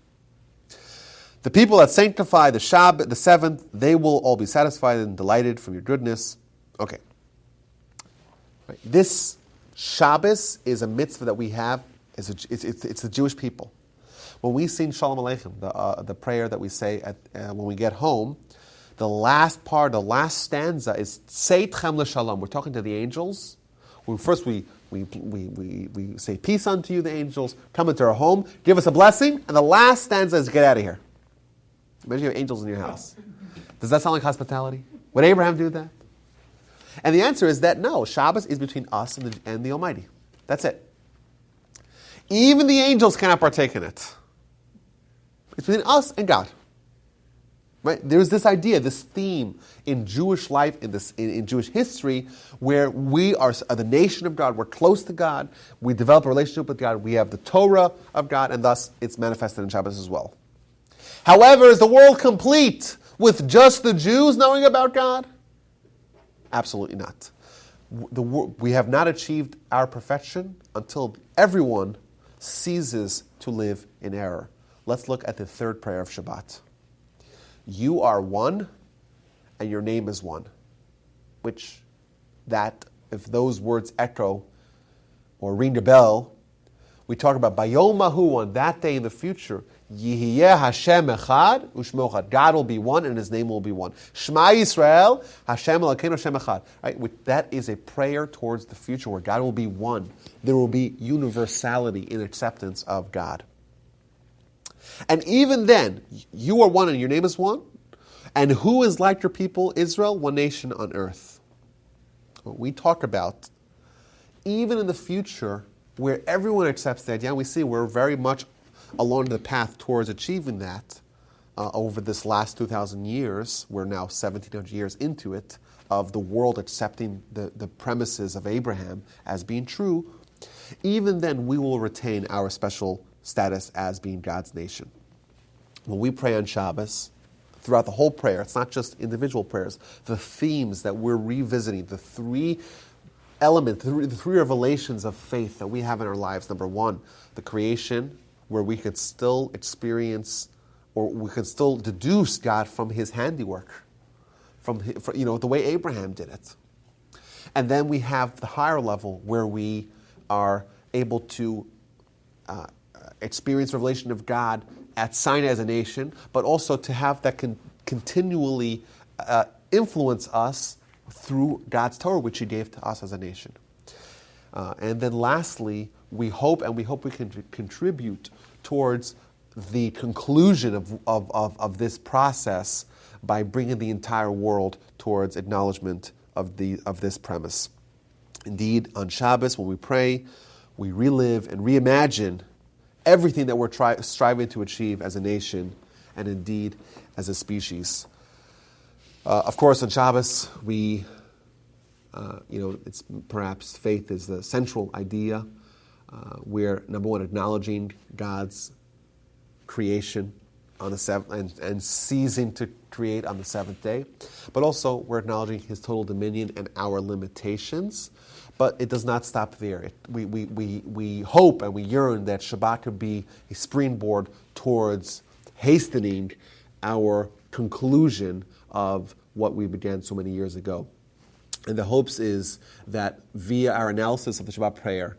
The people that sanctify the Shabbat, the seventh, they will all be satisfied and delighted from your goodness. Okay. Right. This Shabbos is a mitzvah that we have. It's the Jewish people. When we sing Shalom Aleichem, the prayer that we say when we get home, the last part, the last stanza is Seitchem l'Shalom. We're talking to the angels. First we say peace unto you, the angels. Come into our home, give us a blessing, and the last stanza is get out of here. Imagine you have angels in your house. Does that sound like hospitality? Would Abraham do that? And the answer is that no, Shabbos is between us and the Almighty. That's it. Even the angels cannot partake in it. It's between us and God. Right? There's this idea, this theme in Jewish life, in Jewish history, where we are the nation of God, we're close to God, we develop a relationship with God, we have the Torah of God, and thus it's manifested in Shabbos as well. However, is the world complete with just the Jews knowing about God? Absolutely not. We have not achieved our perfection until everyone ceases to live in error. Let's look at the third prayer of Shabbat. You are one, and your name is one. Which, if those words echo or ring a bell, we talk about Bayom Mahu, on that day in the future, Yihiyeh Hashem Echad Ushmo Echad. God will be one and His name will be one. Shema Yisrael, Hashem Elokeinu Hashem Echad. Right? That is a prayer towards the future where God will be one. There will be universality in acceptance of God. And even then, you are one and your name is one. And who is like your people, Israel? One nation on earth. We talk about, even in the future, where everyone accepts that, we see we're very much along the path towards achieving that over this last 2,000 years. We're now 1,700 years into it, of the world accepting the premises of Abraham as being true. Even then, we will retain our special status as being God's nation. When we pray on Shabbos, throughout the whole prayer, it's not just individual prayers, the themes that we're revisiting, the three elements, the three revelations of faith that we have in our lives. Number one, the creation, where we could still experience, or we could still deduce God from His handiwork, from the way Abraham did it. And then we have the higher level where we are able to experience revelation of God at Sinai as a nation, but also to have that continually influence us through God's Torah, which He gave to us as a nation. And then lastly, we hope we can contribute towards the conclusion of this process by bringing the entire world towards acknowledgement of this premise. Indeed, on Shabbos, when we pray, we relive and reimagine everything that we're striving to achieve as a nation and indeed as a species. Of course, on Shabbos, it's perhaps faith is the central idea. We're, number one, acknowledging God's creation on the seventh and ceasing to create on the seventh day. But also, we're acknowledging His total dominion and our limitations. But it does not stop there. We hope and we yearn that Shabbat could be a springboard towards hastening our conclusion of what we began so many years ago. And the hopes is that via our analysis of the Shabbat prayer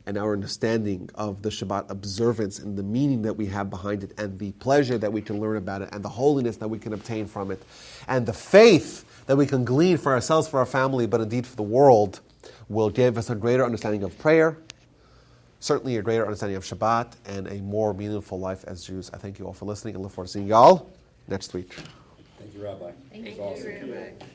and our understanding of the Shabbat observance and the meaning that we have behind it and the pleasure that we can learn about it and the holiness that we can obtain from it and the faith that we can glean for ourselves, for our family, but indeed for the world, will give us a greater understanding of prayer, certainly a greater understanding of Shabbat, and a more meaningful life as Jews. I thank you all for listening and look forward to seeing you all next week. Thank you, Rabbi. Thank It was you. awesome. Rabbi.